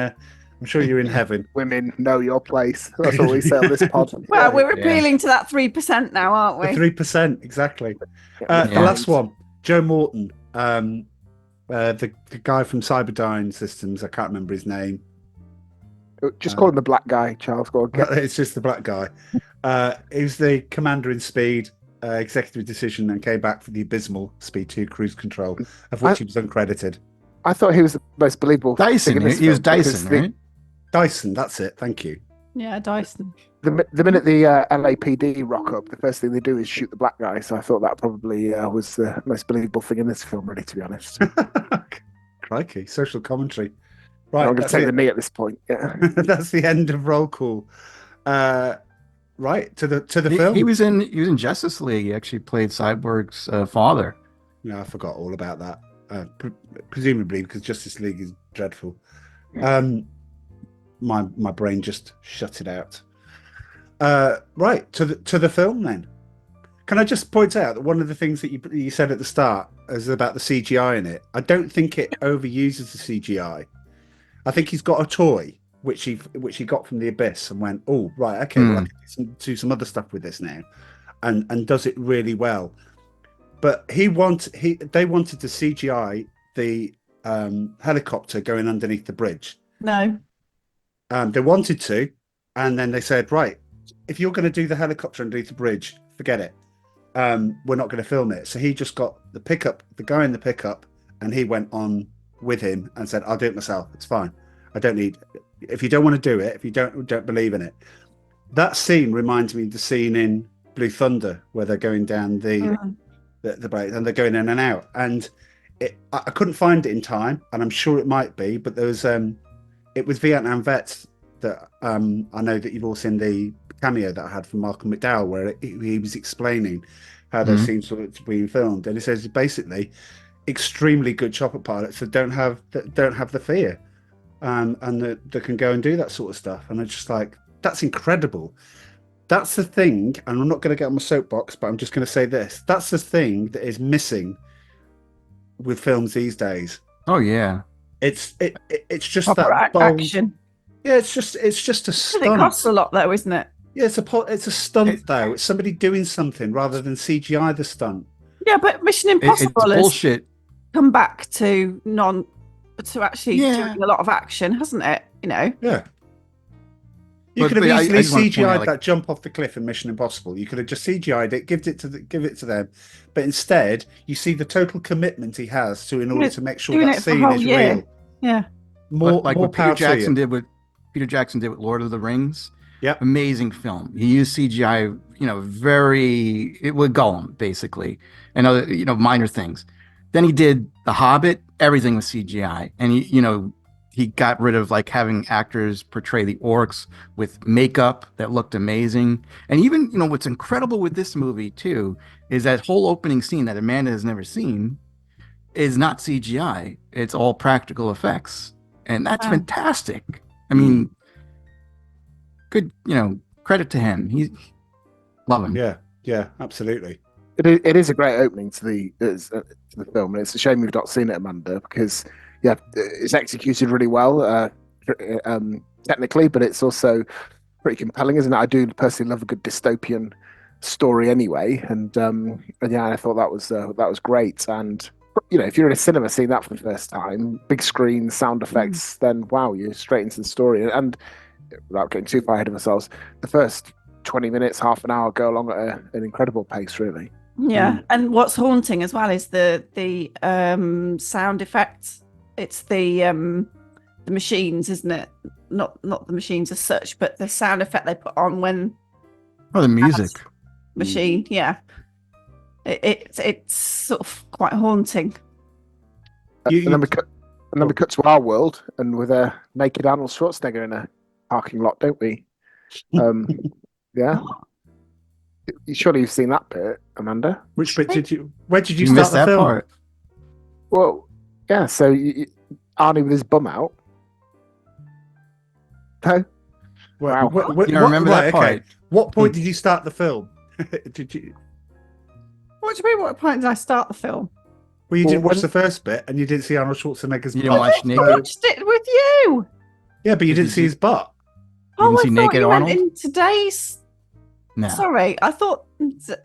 heaven. Women know your place. That's what we say on this pod. Well, we're appealing to that 3% now, aren't we? The 3%, exactly. The last one, Joe Morton, the guy from Cyberdyne Systems. I can't remember his name. Just call him the black guy, Charles. Go on, It's just the black guy. He was the commander in Speed, Executive Decision, and came back for the abysmal Speed 2 Cruise Control, of which he was uncredited. I thought he was the most believable. Dyson, he was Dyson, right? Dyson, that's it. Thank you. Yeah, Dyson. The minute the LAPD rock up, the first thing they do is shoot the black guy. So I thought that probably was the most believable thing in this film, really, to be honest. Crikey, social commentary. Right, I'm going to take the knee at this point. Yeah, that's the end of roll call. Right to the film. He was in Justice League. He actually played Cyborg's father. Yeah, I forgot all about that. Presumably because Justice League is dreadful. My brain just shut it out. Right to the film then. Can I just point out that one of the things that you said at the start is about the CGI in it? I don't think it overuses the CGI. I think he's got a toy which he got from the Abyss and went, oh right, okay, well, I can do some other stuff with this now, and does it really well. But they wanted to CGI the helicopter going underneath the bridge. No. They wanted to, and then they said, right, if you're going to do the helicopter underneath the bridge, forget it. We're not going to film it. So he just got the guy in the pickup, and he went on with him and said, I'll do it myself. It's fine. I don't need. If you don't want to do it, if you don't believe in it, that scene reminds me of the scene in Blue Thunder where they're going down the break and they're going in and out. And I couldn't find it in time, and I'm sure it might be, but there was it was Vietnam vets that I know that you've all seen the cameo that I had from Malcolm McDowell where he was explaining how those scenes were being filmed, and he says basically extremely good chopper pilots that don't have the fear. And that can go and do that sort of stuff. And it's just like, that's incredible. That's the thing, and I'm not going to get on my soapbox, but I'm just going to say this. That's the thing that is missing with films these days. Oh, yeah. It's just proper that bold action. Yeah, it's just a stunt. It costs a lot though, isn't it? Yeah, it's a stunt though. It's somebody doing something rather than CGI the stunt. Yeah, but Mission Impossible it's has bullshit. come back to actually doing a lot of action, hasn't it? Yeah. You could have easily CGI'd that jump off the cliff in Mission Impossible. You could have just CGI'd it, give it to them, but instead you see the total commitment he has in order to make sure that scene is real. Yeah, more what Peter Jackson did with Lord of the Rings. Yeah, amazing film. He used CGI, with Gollum basically, and other minor things. Then he did The Hobbit. Everything was CGI, and he got rid of having actors portray the orcs with makeup that looked amazing. And even what's incredible with this movie too is that whole opening scene that Amanda has never seen is not CGI. It's all practical effects, and that's fantastic. I mean, good, credit to him. Love him. Yeah, absolutely. It is a great opening to the film, and it's a shame we've not seen it, Amanda, because it's executed really well technically, but it's also pretty compelling, isn't it? I do personally love a good dystopian story anyway, and I thought that was great. And if you're in a cinema seeing that for the first time, big screen, sound effects, then wow, you're straight into the story. And without getting too far ahead of ourselves, the first 20 minutes, half an hour go along at an incredible pace, really. Yeah, and what's haunting as well is the sound effects. It's the machines, isn't it? Not the machines as such, but the sound effect they put on when. Oh, the music. Machine, yeah. It's sort of quite haunting. And then we cut to our world, and with a naked Arnold Schwarzenegger in a parking lot, don't we? Yeah. Surely you've seen that bit, Amanda. Which bit where did you start the film? Part? Well, yeah, so Arnie with his bum out. No? Wow. Remember that part? Okay. What point did you start the film? Did you? What do you mean? What point did I start the film? Well, you didn't watch the first bit, and you didn't see Arnold Schwarzenegger's. You didn't watch Naked. I watched it with you. Yeah, but you didn't see his butt. You didn't see I thought Naked you Arnold? meant in today's. No. Sorry, I thought.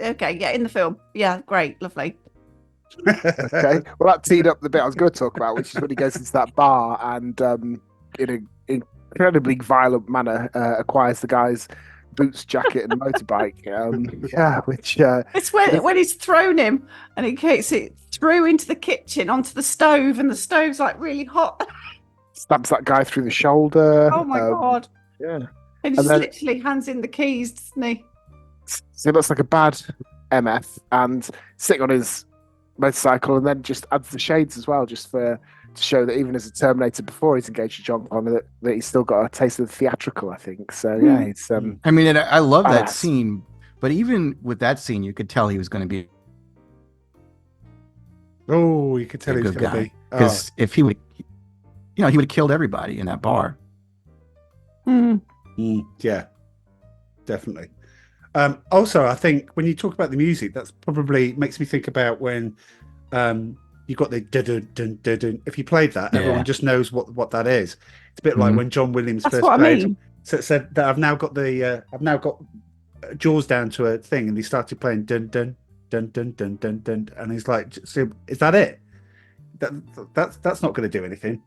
Okay, yeah, in the film. Yeah, great, lovely. Okay, well, that teed up the bit I was going to talk about, which is when he goes into that bar and, in an incredibly violent manner, acquires the guy's boots, jacket, and motorbike. Which it's when he's thrown him and he kicks it through into the kitchen onto the stove, and the stove's like really hot. Stabs that guy through the shoulder. Oh my god! Yeah, and just literally hands in the keys, doesn't he? So he looks like a bad MF and sitting on his motorcycle, and then just adds the shades as well, just to show that even as a Terminator before he's engaged with John Connor, that he's still got a taste of the theatrical, I think. So yeah, it's. I mean, I love that scene, but even with that scene, you could tell he was going to be. Oh, you could tell he was going to be. Because if he would, he would have killed everybody in that bar. Yeah, definitely. Also, I think when you talk about the music, that's probably makes me think about when you got the dun-dun-dun-dun-dun. If you played that, everyone just knows what that is. It's a bit like when John Williams first played. So it said that I've now got Jaws down to a thing, and he started playing dun dun dun dun dun dun dun, and he's like, so is that it? That's not going to do anything.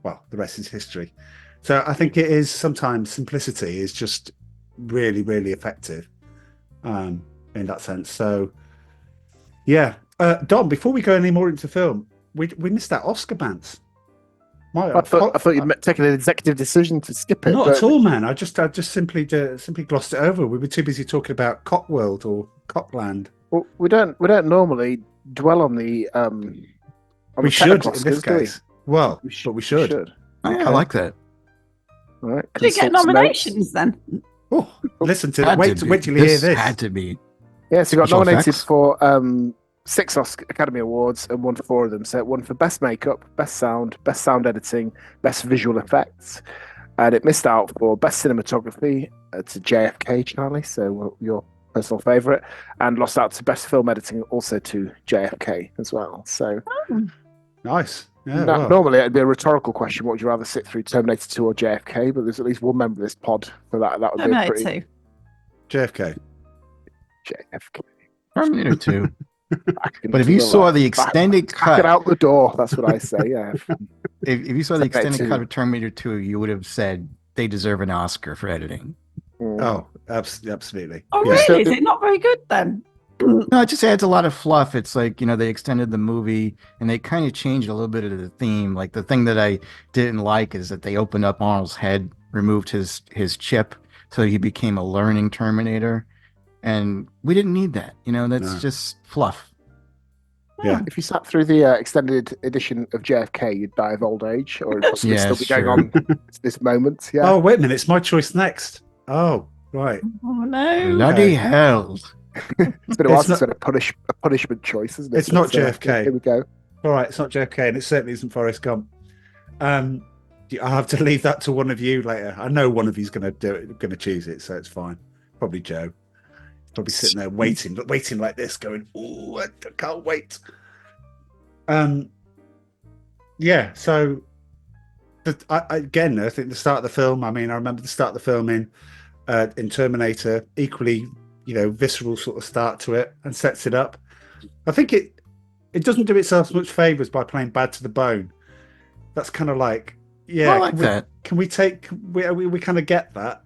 Well, the rest is history. So I think it is sometimes simplicity is just really, really effective. In that sense. So yeah, Dom, before we go any more into film, we missed that Oscar bounce. I thought you'd taken an executive decision to skip it. Not at all, man. I just simply glossed it over. We were too busy talking about Cop World or Copland. Well, we don't normally dwell on the we should Oscars, in this case. Well, but we should. I like that. All right. Did you get nominations then? Oh, listen to it. Wait till you hear this. Had to be. Yes, he got nominated for 6 Oscar Academy Awards and won 4 of them. So it won for Best Makeup, Best Sound Editing, Best Visual Effects, and it missed out for Best Cinematography to JFK, Charlie, so your personal favourite, and lost out to Best Film Editing also to JFK as well. So nice. Yeah, normally it'd be a rhetorical question. What would you rather sit through, Terminator 2 or JFK? But there's at least one member of this pod for that. That would Terminator be pretty... 2. JFK. Terminator 2. But if you saw the extended cut, get out the door. That's what I say. Yeah. if you saw the extended cut of Terminator 2, you would have said they deserve an Oscar for editing. Oh, absolutely. Oh, really? Is it not very good then? No, it just adds a lot of fluff. It's like, they extended the movie and they kind of changed a little bit of the theme. Like the thing that I didn't like is that they opened up Arnold's head, removed his chip, so he became a learning Terminator. And we didn't need that. That's just fluff. Yeah. If you sat through the extended edition of JFK, you'd die of old age, or it'd possibly still be going on to this moment. Yeah. Oh, wait a minute. It's my choice next. Oh, right. Oh, no. Bloody hell. It's been a while since it's been a punishment choice, isn't it? It's not JFK. Here we go. All right, it's not JFK, and it certainly isn't Forrest Gump. I'll have to leave that to one of you later. I know one of you's going to choose it, so it's fine. Probably Joe. Probably sitting there waiting like this, going, "Oh, I can't wait." Yeah. So, I think the start of the film. I mean, I remember the start of the film in Terminator. Equally, visceral sort of start to it and sets it up. I think it doesn't do itself much favors by playing bad to the bone. That's kind of like, yeah. I like that. Can we take? We kind of get that.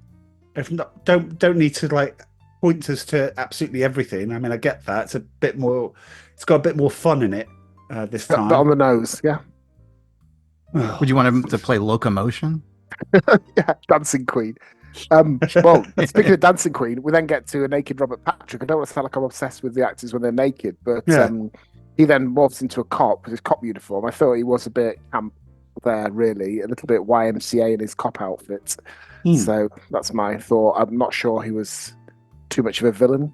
If not, don't need to like point us to absolutely everything. I mean, I get that. It's a bit more. It's got a bit more fun in it this time. Bit on the nose, yeah. Would you want him to play Locomotion? Yeah, Dancing Queen. Well, speaking of Dancing Queen, we then get to a naked Robert Patrick. I don't want to sound like I'm obsessed with the actors when they're naked, but he then morphs into a cop with his cop uniform. I thought he was a bit camp there, really, a little bit YMCA in his cop outfit. So that's my thought. I'm not sure he was too much of a villain,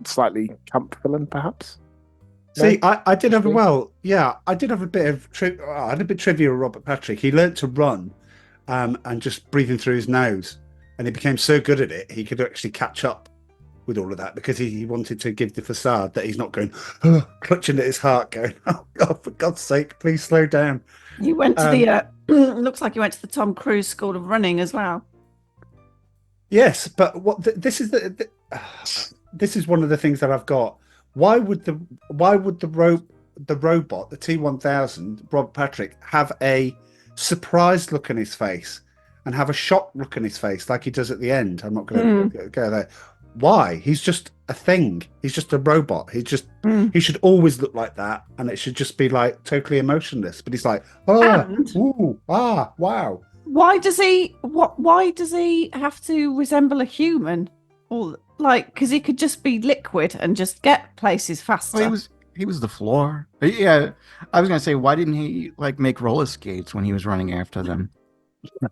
slightly camp villain, perhaps. See, I did have I did have a bit of trivia with Robert Patrick. He learned to run and just breathing through his nose. And he became so good at it, he could actually catch up with all of that because he wanted to give the facade that he's not going, clutching at his heart, going, oh, God, for God's sake, please slow down. You went to the, looks like you went to the Tom Cruise School of Running as well. Yes, but this is this is one of the things that I've got. Why would the robot, the T-1000, Rob Patrick, have a surprised look on his face and have a shocked look on his face like he does at the end? I'm not going to go there. Why? He's just a thing. He's just a robot. He should always look like that, and it should just be like totally emotionless. But he's like, wow. Why does he have to resemble a human? Or like, because he could just be liquid and just get places faster. Well, he was the floor. Yeah, I was gonna say, why didn't he like make roller skates when he was running after them?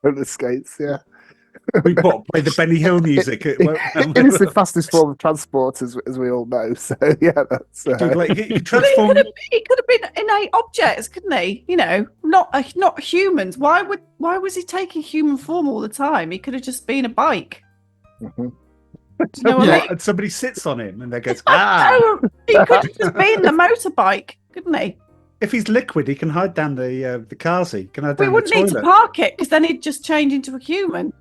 Roller skates, yeah. We play the Benny Hill music. It is the fastest form of transport, as we all know. So yeah, that's he transformed. He could have been innate objects, couldn't he? You know, not humans. Why was he taking human form all the time? He could have just been a bike. Mm-hmm. You know what I mean? And somebody sits on him, and they goes, He could have just been the motorbike, couldn't he? If he's liquid, he can hide down the cars. He can hide down We wouldn't the need to park it because then he'd just change into a human.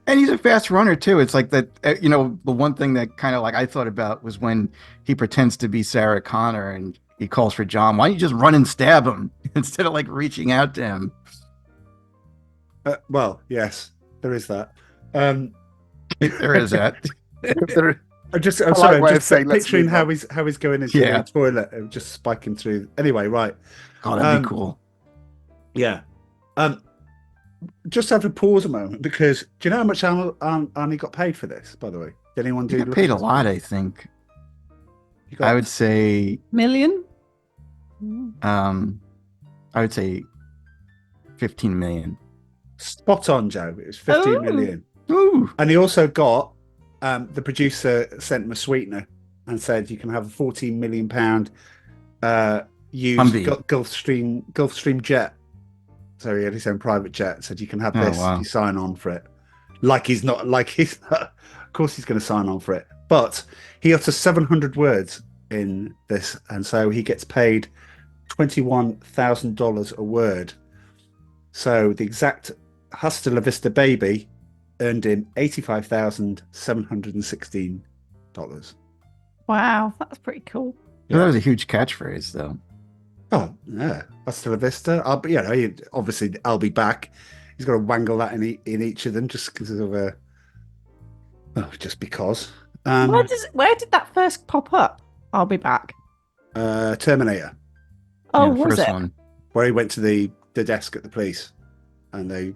And he's a fast runner too. It's like that, the one thing that kind of like I thought about was when he pretends to be Sarah Connor and he calls for John. Why don't you just run and stab him instead of like reaching out to him? Well, yes, there is that. There is that. I'm sorry, picturing how he's going into the toilet and just spiking through. Anyway, right. Oh, that'd be cool. Yeah. Just have to pause a moment because do you know how much Arnie got paid for this? By the way, did anyone do? He got paid a lot, I think. I would say million. I would say 15 million. Spot on, Joe. It was 15 million. Ooh. And he also got the producer sent him a sweetener and said you can have a £14 million used Gulfstream jet. So he had his own private jet. Said you can have this if you sign on for it. He's not. Of course he's going to sign on for it. But he utters 700 words in this, and so he gets paid $21,000 a word. So the exact Hasta La Vista Baby earned him $85,716. Wow, that's pretty cool. Yeah. That was a huge catchphrase, though. Oh yeah, Hasta La Vista. Obviously, I'll be back. He's got to wangle that in each of them just because of just because. Where did that first pop up? I'll be back. Terminator. Oh, was it? One. Where he went to the desk at the police, and they.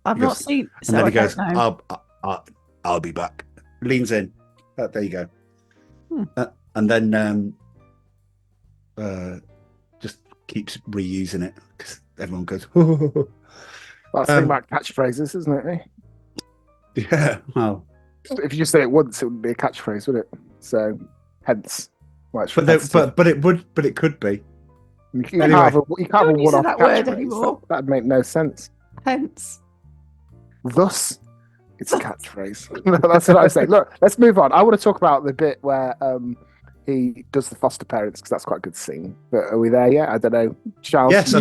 I've not seen. And then he goes, "I'll be back." Leans in. There you go. And then just keeps reusing it because everyone goes. That's the thing about catchphrases, isn't it? Yeah. Well, if you just say it once, it wouldn't be a catchphrase, would it? So, hence. But it could be. You can't have a one-off catchphrase anymore. That'd make no sense. Hence. Thus, it's a catchphrase. That's what I say. Look, let's move on. I want to talk about the bit where he does the foster parents because that's quite a good scene. But are we there yet? I don't know. Charles? Yes, I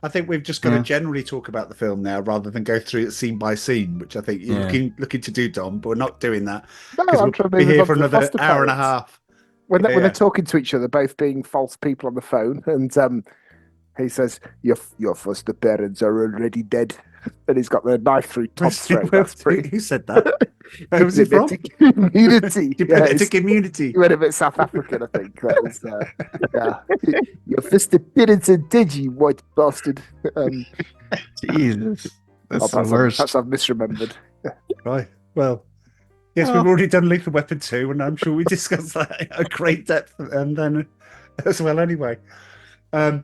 think we've just got to generally talk about the film now rather than go through it scene by scene, which I think you're looking to do, Dom. But we're not doing that because we'll be here for another hour and a half. When they're talking to each other, both being false people on the phone, and he says, "Your foster parents are already dead." And he's got the knife through Tom's throat. Who said that? Where was he from? Community. Diplomatic immunity. He went a bit South African, I think. That was, Your foster parents are dead, you white bastard. Jesus. That's the worst. Perhaps I've misremembered. Right. Well, yes, we've already done Lethal Weapon 2, and I'm sure we discussed that at great depth and then as well anyway. So,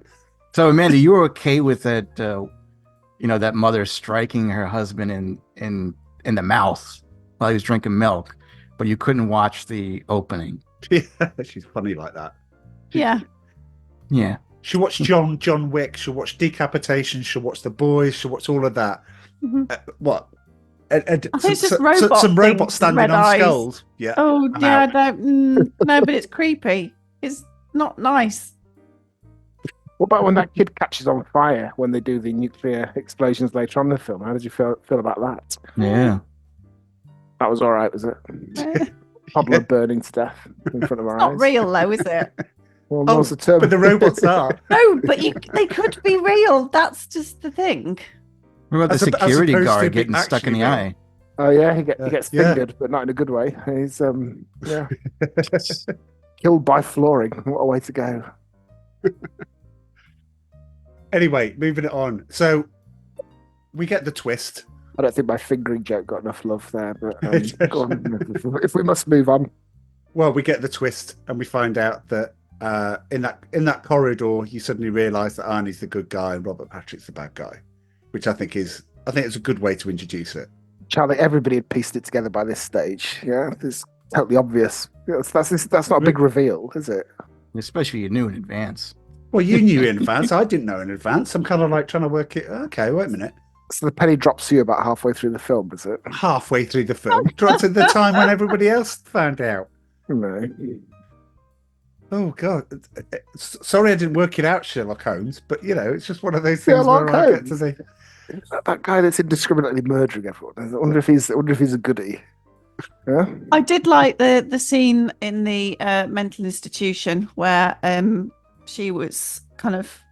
Amanda, you were okay with that, that mother striking her husband in the mouth while he was drinking milk, but you couldn't watch the opening. Yeah, she's funny like that. Yeah. Yeah. She'll watch John Wick. She'll watch Decapitation. She'll watch The Boys. She'll watch all of that. What? I think it's just robots. Some robots standing on eyes. Skulls. Yeah. Oh, yeah. I don't. No, but it's creepy. It's not nice. What about when that kid catches on fire when they do the nuclear explosions later on in the film? How did you feel about that? Yeah. That was all right, was it? Toddler burning to death in front of our eyes. Not real, though, is it? Well, what's the term? But the robots are. No, but they could be real. That's just the thing. What about the security guard getting stuck in the eye? Oh yeah, he gets fingered, but not in a good way. He's killed by flooring. What a way to go. Anyway, moving it on. So we get the twist. I don't think my fingering joke got enough love there, but go on. If we must move on. Well, we get the twist, and we find out that in that corridor, you suddenly realise that Arnie's the good guy and Robert Patrick's the bad guy, which I think it's a good way to introduce it. Charlie, everybody had pieced it together by this stage. Yeah, it's totally obvious. That's not a big reveal, is it? Especially you knew in advance. Well, you knew in advance. I didn't know in advance. I'm kind of like trying to work it. Okay, wait a minute. So the penny drops you about halfway through the film, is it? Halfway through the film. Dropped at the time when everybody else found out. No. Oh, God. Sorry I didn't work it out, Sherlock Holmes, but, it's just one of those things where I get to say... That guy that's indiscriminately murdering everyone. I wonder if he's a goodie. Yeah? I did like the scene in the mental institution where she was kind of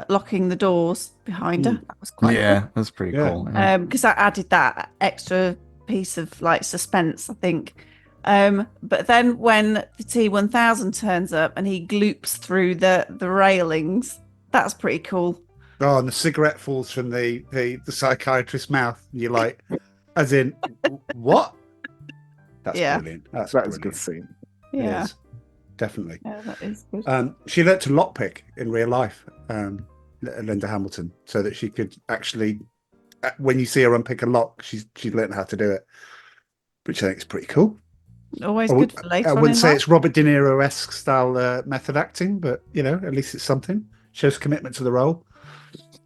locking the doors behind her. That was quite cool. That's pretty cool. Because I added that extra piece of like suspense, I think. But then when the T-1000 turns up and he gloops through the railings, that's pretty cool. Oh, and the cigarette falls from the psychiatrist's mouth. And you're like, as in, what? That's brilliant. That was a good scene. Yeah. Definitely. Yeah, that is good. She learnt to lockpick in real life, Linda Hamilton, so that she could actually, when you see her unpick a lock, she's learnt how to do it, which I think is pretty cool. Always good for later. I wouldn't say it's Robert De Niro-esque style method acting, but at least it's something. Shows commitment to the role.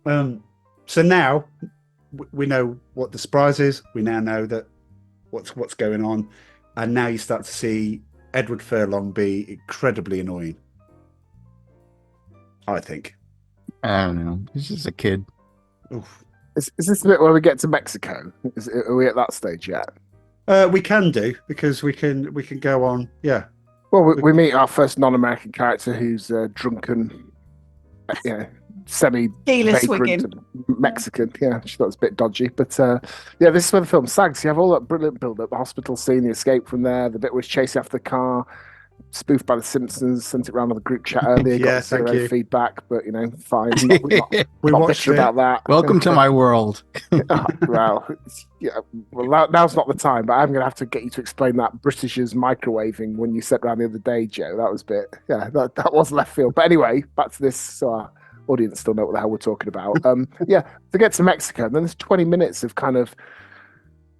So now we know what the surprise is. We now know that what's going on, and now you start to see Edward Furlong be incredibly annoying. I think. I don't know. He's just a kid. Oof. Is this the bit where we get to Mexico? Are we at that stage yet? We can do, because we can go on. Yeah. Well, we meet our first non-American character who's drunken, semi-vagrant Mexican. Yeah, she thought it was a bit dodgy, but this is where the film sags. You have all that brilliant build-up, the hospital scene, the escape from there, the bit where he's chasing after the car, spoofed by the Simpsons, sent it around on the group chat earlier, got zero feedback, but fine. We watched it. About that. Welcome to my world. Well, now's not the time, but I'm going to have to get you to explain that Britishers microwaving when you said around the other day, Joe. That was a bit, that was left field. But anyway, back to this. So our audience still know what the hell we're talking about. To get to Mexico, and then there's 20 minutes of kind of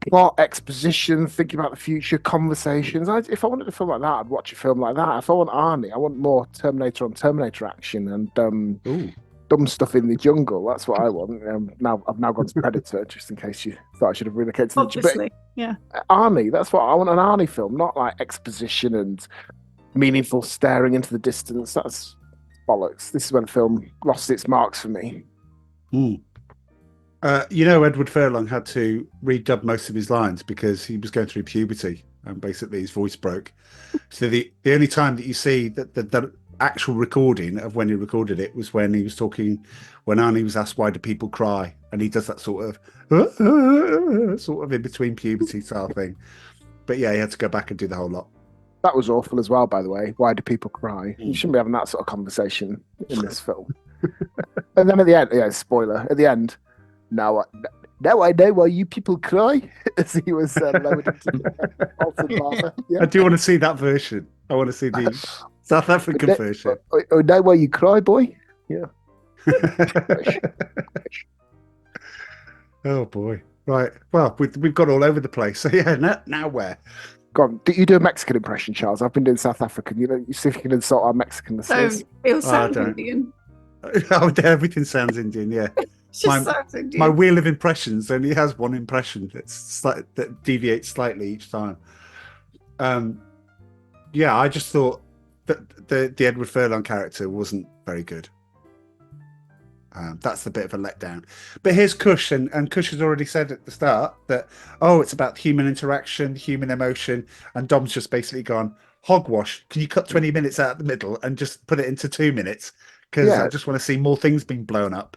plot exposition, thinking about the future, conversations. If I wanted a film like that, I'd watch a film like that. If I want Arnie, I want more Terminator on Terminator action and dumb stuff in the jungle. That's what I want. I've now gone to Predator, just in case you thought I should have relocated to Obviously, yeah. Arnie, that's what I want, an Arnie film, not like exposition and meaningful staring into the distance. That's bollocks. This is when the film lost its marks for me. Edward Furlong had to redub most of his lines because he was going through puberty and basically his voice broke. So the only time that you see that the actual recording of when he recorded it was when he was talking, when Arnie was asked why do people cry, and he does that sort of in between puberty style thing. But yeah, he had to go back and do the whole lot. That was awful as well, by the way. Why do people cry? You shouldn't be having that sort of conversation in this film. And then at the end, spoiler, at the end, now I know why you people cry, as he was lowered into the lava. Yeah. I do want to see that version. I want to see the South African version. I know why you cry, boy. Yeah. Oh boy. Right. Well, we've got all over the place. So yeah, now where? Go on. Do you do a Mexican impression, Charles? I've been doing South African. You see if you can insult our Mexican listeners. So, South Indian. Oh, everything sounds Indian. Yeah. My wheel of impressions only has one impression that deviates slightly each time. Yeah, I just thought that the Edward Furlong character wasn't very good. That's a bit of a letdown. But here's Kush, and Kush has already said at the start that, it's about human interaction, human emotion, and Dom's just basically gone, hogwash, can you cut 20 minutes out of the middle and just put it into 2 minutes? Because I just want to see more things being blown up.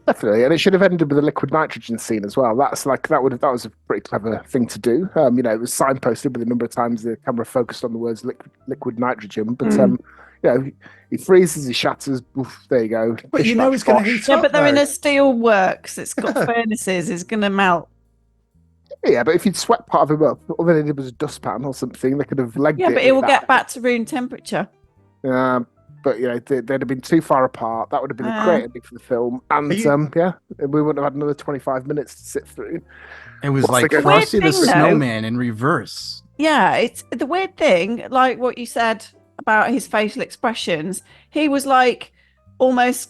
Definitely, and it should have ended with a liquid nitrogen scene as well. That was a pretty clever thing to do. It was signposted with a number of times the camera focused on the words liquid nitrogen, but he freezes, he shatters. Oof, there you go. But he's going to heat up. Yeah, but they're in a steel works. It's got furnaces. It's going to melt. Yeah, but if you'd swept part of him up, all they needed was a dustpan or something, they could have legged it. Yeah, but it will get back to room temperature. But they'd have been too far apart. That would have been a great ending for the film. And we wouldn't have had another 25 minutes to sit through. It was like Frosty the Snowman in reverse. Yeah, it's the weird thing, like what you said about his facial expressions. He was like almost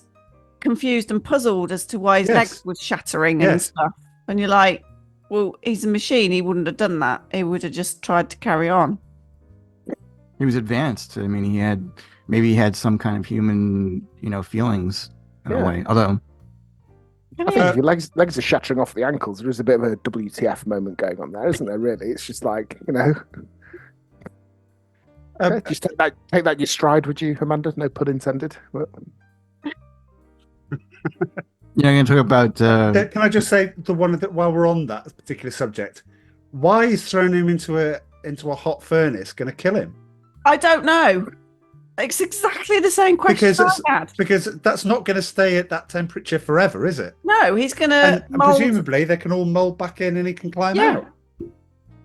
confused and puzzled as to why his legs were shattering and stuff. And you're like, well, he's a machine. He wouldn't have done that. He would have just tried to carry on. He was advanced. I mean, he had some kind of human, feelings in a way. Although, I think if your legs are shattering off the ankles, there is a bit of a WTF moment going on there, isn't there? Really, it's just like just take that in your stride, would you, Amanda? No pun intended. Yeah, I'm going to talk about. Can I just say while we're on that particular subject, why is throwing him into a hot furnace going to kill him? I don't know. It's exactly the same question I had. Because that's not going to stay at that temperature forever, is it? No, he's going to. And presumably they can all mold back in and he can climb out.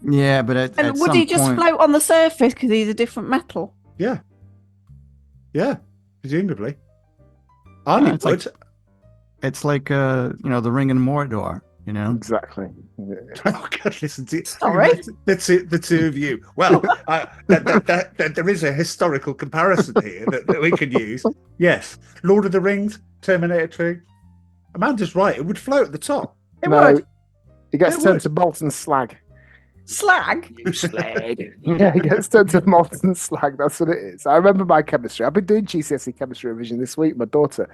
Yeah, but would he just float on the surface because he's a different metal? Yeah, presumably. Arnie would. It's like the Ring in Mordor. Exactly. Oh God! Listen to Sorry? the two of you. Well, there is a historical comparison here that we can use. Yes, Lord of the Rings, Terminator 2. Amanda's right. It would float at the top. It would. It gets turned to molten slag. Slag? Yeah, it gets turned to molten slag. That's what it is. I remember my chemistry. I've been doing GCSE chemistry revision this week. My daughter.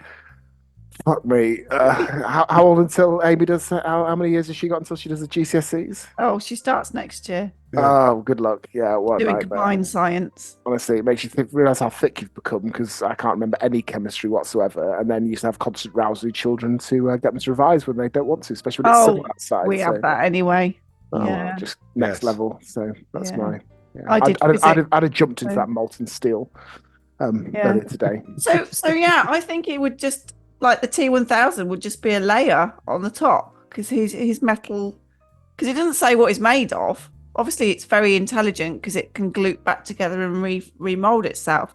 Fuck me. How old until Amy does? How many years has she got until she does the GCSEs? Oh, she starts next year. Yeah. Oh, good luck. Yeah, what doing combined science. Honestly, it makes you realize how thick you've become because I can't remember any chemistry whatsoever. And then you used to have constant rows with children to get them to revise when they don't want to, especially when it's sunny outside. We have that anyway. Just next level. So that's my. Yeah. I'd have jumped into that molten steel earlier today. So yeah, I think it would just. Like the T1000 would just be a layer on the top because his metal, because it doesn't say what it's made of. Obviously, it's very intelligent because it can glue back together and remold itself.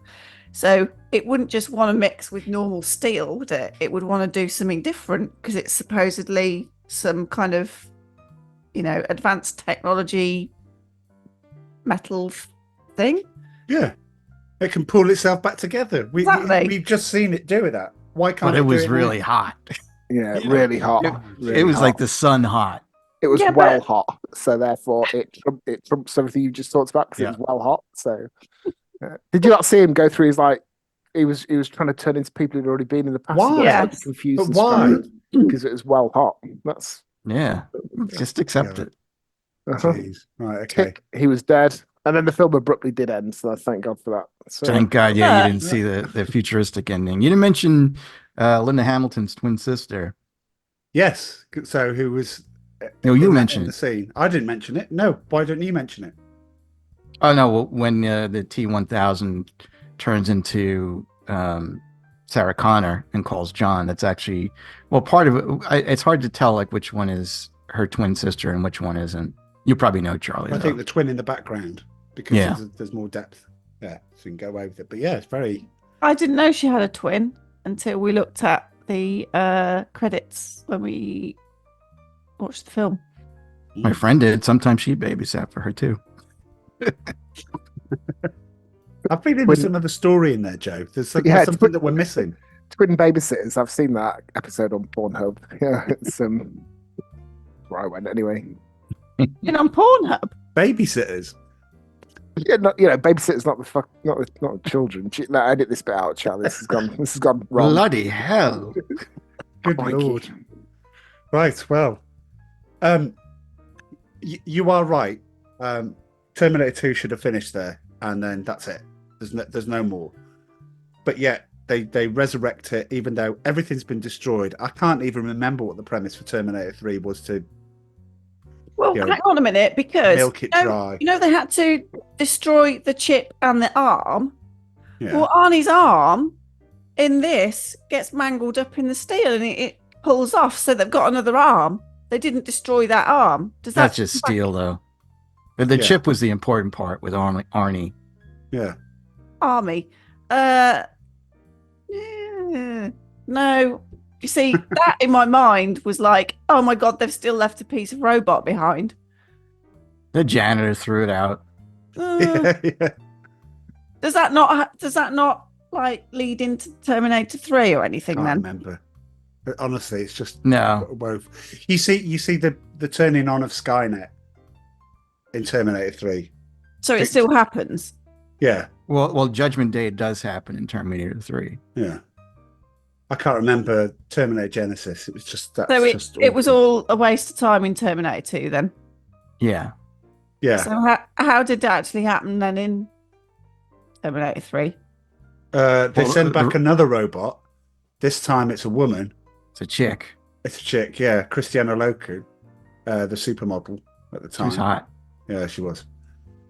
So it wouldn't just want to mix with normal steel, would it? It would want to do something different because it's supposedly some kind of, advanced technology metal thing. Yeah, it can pull itself back together. We've just seen it do that. Why can't it was really hot. Yeah, really hot. It was like the sun hot. It was hot, so therefore it trumps everything you just talked about because it was well hot. So, did you not see him go through his he was trying to turn into people who'd already been in the past? Why? Yeah, confused. But why? Because it was well hot. That's just accept it. Jeez. Right, okay. He was dead. And then the film abruptly did end, so thank God for that. So, thank God, you didn't see the futuristic ending. You didn't mention Linda Hamilton's twin sister. Yes, so who was... No, you mentioned the scene. I didn't mention it. No, why don't you mention it? Oh, no, when the T-1000 turns into Sarah Connor and calls John, that's actually... Well, part of it, it's hard to tell which one is her twin sister and which one isn't. You probably know, Charlie. I think the twin in the background because there's more depth there, so you can go away with it. But yeah, it's very. I didn't know she had a twin until we looked at the credits when we watched the film. My friend did. Sometimes she babysat for her too. I feel there's another story in there, Joe. There's something that we're missing. Twin Babysitters. I've seen that episode on Pornhub. Yeah, it's where I went anyway. And on Pornhub. Babysitters. Yeah, Babysitter's not the children. No, edit this bit out, Charlie. This has gone wrong. Bloody hell! Good Lord. Right. Well, you are right. Terminator 2 should have finished there, and then that's it. There's no more. But yet they resurrect it, even though everything's been destroyed. I can't even remember what the premise for Terminator 3 was to. Well, hang on a minute, because milk it dry. They had to destroy the chip and the arm. Yeah. Well, Arnie's arm in this gets mangled up in the steel, and it pulls off. So they've got another arm. They didn't destroy that arm. That's just steel, though. But the chip was the important part with Arnie. Yeah. Army. No. You see, that in my mind was like, oh my God, they've still left a piece of robot behind. The janitor threw it out. Yeah. Does that not like lead into Terminator 3 or anything? Can't then remember. But honestly, it's just no. You see the turning on of Skynet in Terminator 3. So it still happens. Yeah. Well, Judgment Day does happen in Terminator 3. Yeah. I can't remember Terminator Genesis. It was just that. So it was all a waste of time in Terminator 2 then. Yeah. Yeah. So how did that actually happen then in Terminator 3? They send back another robot. This time it's a woman. It's a chick. It's a chick, yeah. Christiana Locu, the supermodel at the time. She's hot. Yeah, she was.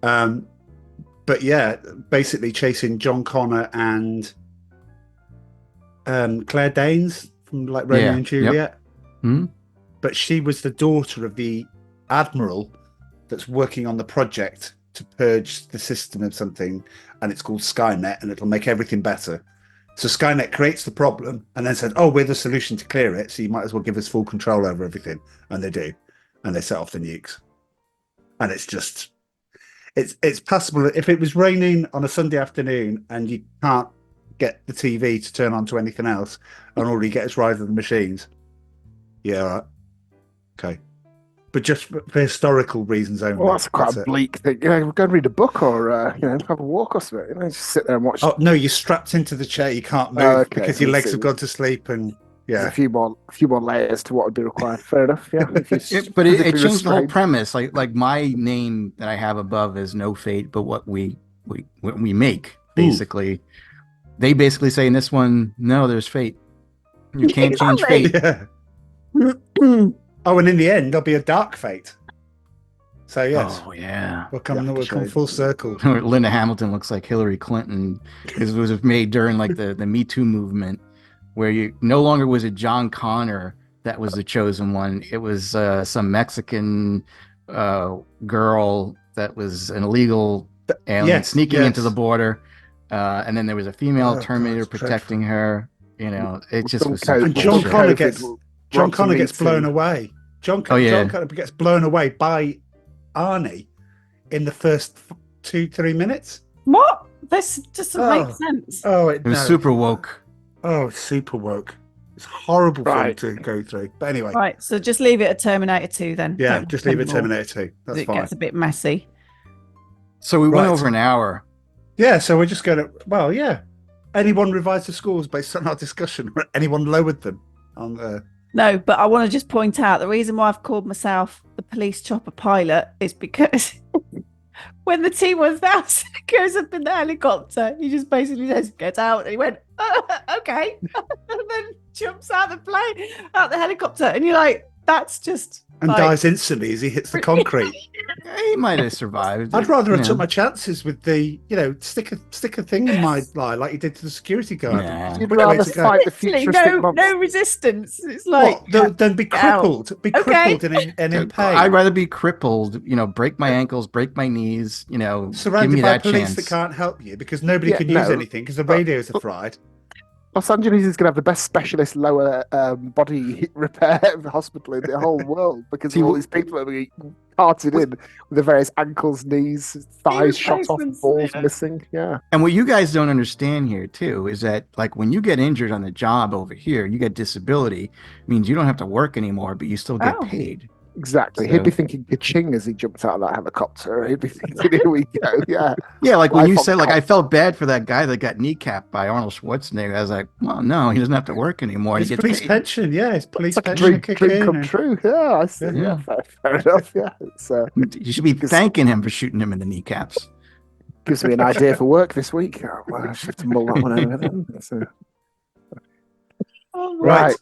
But yeah, basically chasing John Connor and Claire Danes from like Romeo and Juliet. Yep. Hmm? But she was the daughter of the admiral that's working on the project to purge the system of something, and it's called Skynet, and it'll make everything better. So Skynet creates the problem and then said, oh, we're the solution to clear it, so you might as well give us full control over everything. And they do. And they set off the nukes. And it's just, it's passable. If it was raining on a Sunday afternoon and you can't get the TV to turn on to anything else, and all you get is Rise of the Machines. Yeah, all right. Okay. But just for historical reasons only. Well, that's quite a bleak thing. Go and read a book or have a walk or something. Just sit there and watch. Oh no, you're strapped into the chair. You can't move because your legs have gone to sleep, and a few more layers to what would be required. Fair enough. Yeah. But it changed the whole premise. Like my name that I have above is No Fate, but what we make basically. Ooh. They basically say in this one, no, there's fate. You can't change fate. Yeah. Oh, and in the end, there'll be a dark fate. So yes. Oh yeah. We'll come full circle. Linda Hamilton looks like Hillary Clinton. It was made during like the Me Too movement, where you no longer was it John Connor that was the chosen one. It was some Mexican girl that was an illegal alien sneaking into the border. And then there was a female Terminator protecting her. You know, it just was. And John Connor gets blown away. John Connor gets blown away by Arnie in the first 2-3 minutes. What? This doesn't make sense. Oh, it was super woke. Oh, it's super woke. It's horrible thing to go through. But anyway. Right, so just leave it at Terminator 2 then. Yeah, just leave it at Terminator 2. That's fine. It gets a bit messy. So we went over an hour. Yeah, so we're just going to, anyone revised the scores based on our discussion? Anyone lowered them on the... No, but I want to just point out the reason why I've called myself the police chopper pilot is because when the T-1000 goes up in the helicopter, he just basically says, get out. And he went, okay. And then jumps out the helicopter. And you're like, that's just... And dies instantly as he hits the concrete. He might have survived. I'd rather have took my chances with the, stick a thing in my eye like you did to the security guard. Yeah. You'd rather fight the futuristic no resistance. It's like then be crippled. Be crippled and in pain. I'd rather be crippled. Break my ankles, break my knees. Surrounded give me by that police chance. that can't help you because nobody can use anything because the radios are fried. Los Angeles is going to have the best specialist lower body repair hospital in the whole world because of all these people that are being carted in with the various ankles, knees, thighs shot off, balls missing. Yeah. And what you guys don't understand here too is that like when you get injured on the job over here, you get disability, means you don't have to work anymore, but you still get paid. Exactly. So, he'd be thinking ka-ching as he jumped out of that helicopter. He'd be thinking, here we go. Yeah. yeah, like when you said, like, I felt bad for that guy that got kneecapped by Arnold Schwarzenegger. I was like, well, no, he doesn't have to work anymore. His He gets police paid. pension, yeah, his police It's like pension a kick dream in come and- true. Yeah, I see. Yeah. Fair enough. Yeah. It's, You should be thanking him for shooting him in the kneecaps. gives me an idea for work this week. Well, I should have to mull that one over then. So, Right.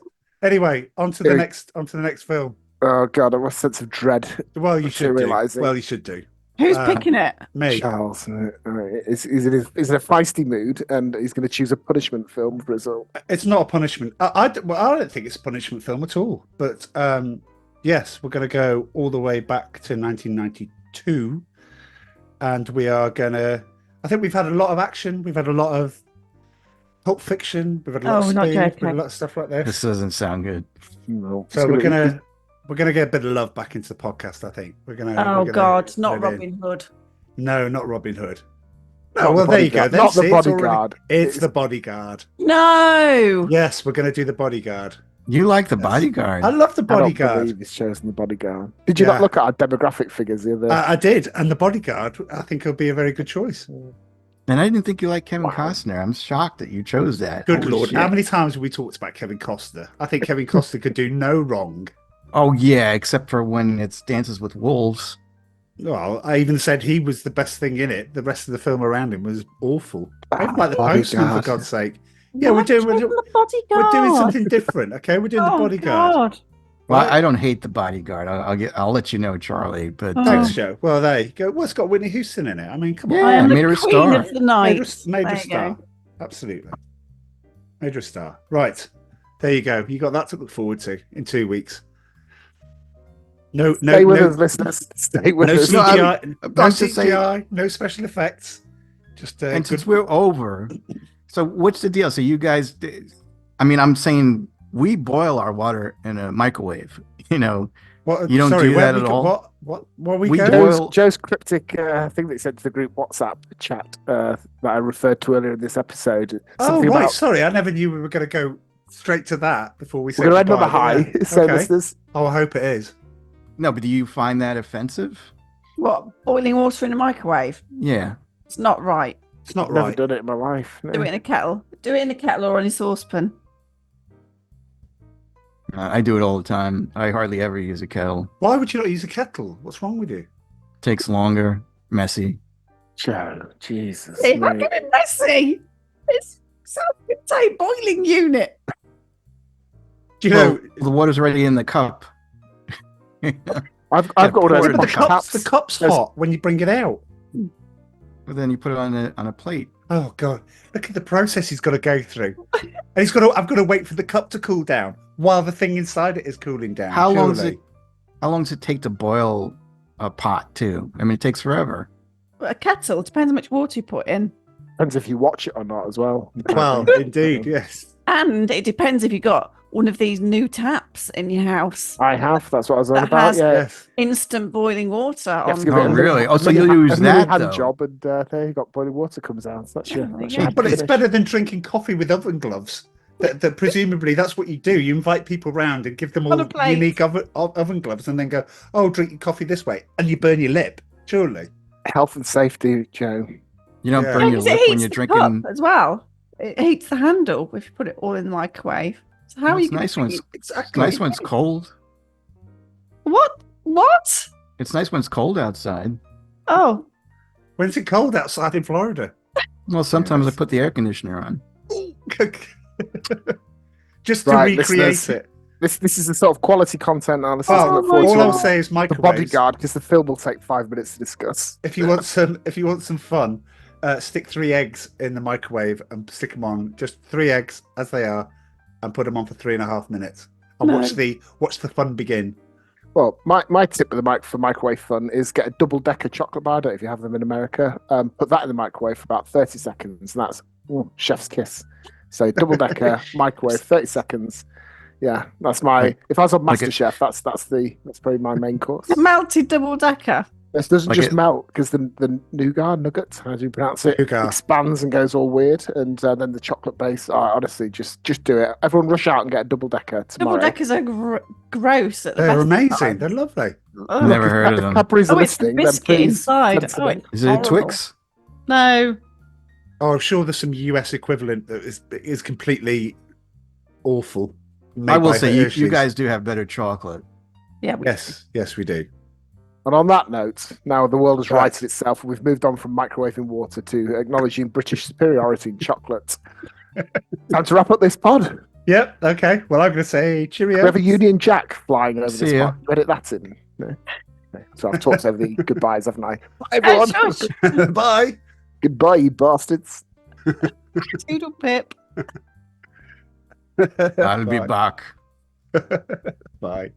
Anyway, on to the next film. Oh God, I have a sense of dread. Well, you should do. realizing. Well, you should do. Who's picking it? Me. Charles is in a feisty mood, and he's going to choose a punishment film for us all. It's not a punishment. I don't think it's a punishment film at all. But yes, we're going to go all the way back to 1992, and we are going to. I think we've had a lot of action. We've had a lot of Pulp Fiction. We've had a lot of speed. We've had a lot of stuff like this. This doesn't sound good. No. So we're gonna get a bit of love back into the podcast. I think we're gonna. Oh we're gonna God, not get in. Robin Hood. No, not Robin Hood. Not Oh well, the there you go. Bodyguard. Not the It's already- Bodyguard. It's the Bodyguard. No. Yes, we're gonna do the Bodyguard. You like the Bodyguard? I love the I don't Bodyguard. believe he's chosen the Bodyguard. Did you not look at our demographic figures the other? I did, and the Bodyguard. I think will be a very good choice. And I didn't think you liked Kevin Costner. I'm shocked that you chose that. Good Holy lord! shit. How many times have we talked about Kevin Costner? I think Kevin Costner could do no wrong. Oh yeah, except for when it's Dances with Wolves. Well, I even said he was the best thing in it. The rest of the film around him was awful. I even like the Postman, for God's sake. Yeah, we're doing something different. Okay, we're doing the Bodyguard. God. Well, I don't hate the Bodyguard. I'll let you know, Charlie. But Thanks, Joe. Well, there you go. Well, it's got Whitney Houston in it. I mean, come on. Yeah, I am made her the a queen star. of the night. Made her There a you star. go. Absolutely. Made her a star. Right. There you go. You got that to look forward to in 2 weeks. Stay with us, listeners. Stay with no us. CGI, I'm no just saying- CGI, no special effects. Just and since we're over, so what's the deal? So you guys, I mean, I'm saying we boil our water in a microwave. You know, What, you don't do that at all. What we We go? do- Joe's cryptic thing that he sent to the group WhatsApp chat that I referred to earlier in this episode. Oh, Something right. about Sorry, I never knew we were going to go straight to that before we say we're going to end on goodbye, the but high. yeah. So Okay. listeners, Oh, I hope it is. No, but do you find that offensive? What? Boiling water in a microwave? Yeah. It's not right. It's not I've never right. done it in my life. No. Do it in a kettle. Do it in a kettle or in a saucepan. I do it all the time. I hardly ever use a kettle. Why would you not use a kettle? What's wrong with you? Takes longer, messy. Joe, Jesus. It's not mate. getting messy. It's self-contained boiling unit. Do you Well, know? the water's already in the cup. I've got one of pour those it in But the the posh cup's taps. the cup's There's- hot when you bring it out. But then you put it on a plate. Oh God! Look at the process he's got to go through, and he's got to. I've got to wait for the cup to cool down while the thing inside it is cooling down. How long does surely. it take to boil a pot too? I mean, it takes forever. But a kettle depends how much water you put in. Depends if you watch it or not as well. Well, indeed, yes. And it depends if you've got one of these new taps in your house. I have. That's what I was on That about. has- Yeah. Yes. Instant boiling water. You have to On give it Oh, a really? Oh, so mini- you'll use a mini that, hand though. job, and there you got boiling water comes out. So that's your. That's Yeah, your But it's finish. better than drinking coffee with oven gloves. That presumably that's what you do. You invite people round and give them On all a plate. unique oven gloves, and then go, "Oh, drink your coffee this way," and you burn your lip. Surely. Health and safety, Joe. You don't Yeah. burn your Because lip it when heats you're the drinking. cup as well. It heats the handle if you put it all in the microwave. So how Well, are you it's going nice to when it's Exactly. nice when it's cold. What? What? It's nice when it's cold outside. Oh, When's it cold outside in Florida? Well, sometimes Yes. I put the air conditioner on. Just to Right, recreate listeners. it. This is the sort of quality content our listeners Well, can look forward all to. I'll say is The microwaves. Bodyguard, because the film will take 5 minutes to discuss. If you want some fun, stick 3 eggs in the microwave and stick them on. Just 3 eggs as they are, and put them on for 3.5 minutes. And No. watch the fun begin. Well, my tip with for microwave fun is get a double-decker chocolate bar. I don't know if you have them in America. Put that in the microwave for about 30 seconds, and that's chef's kiss. So double decker, microwave, 30 seconds. Yeah, that's my. If I was on MasterChef, that's probably my main course. A melted double decker. This doesn't just melt because the nougat, how do you pronounce it, expands and goes all weird, and then the chocolate base. Honestly, just do it. Everyone, rush out and get a double decker tomorrow. Double deckers are gross. At the They're best amazing. time. They're lovely. I've never heard of them. Cadbury's are It's listening, a then biscuit please inside. send Oh, them. it's Is it horrible. Twix? No. Oh, I'm sure there's some US equivalent that is completely awful. I will say you guys do have better chocolate. Yeah. Yes, we do. And on that note, now the world has righted itself. We've moved on from microwaving water to acknowledging British superiority in chocolate. Time to wrap up this pod. Yep. Okay. Well, I'm going to say cheerio. We have a Union Jack flying over See this ya. pod. You edit that in. No. Okay. So I've talked over the goodbyes, haven't I? Bye, everyone. Bye. Goodbye, you bastards. Toodle pip. I'll be back. Bye.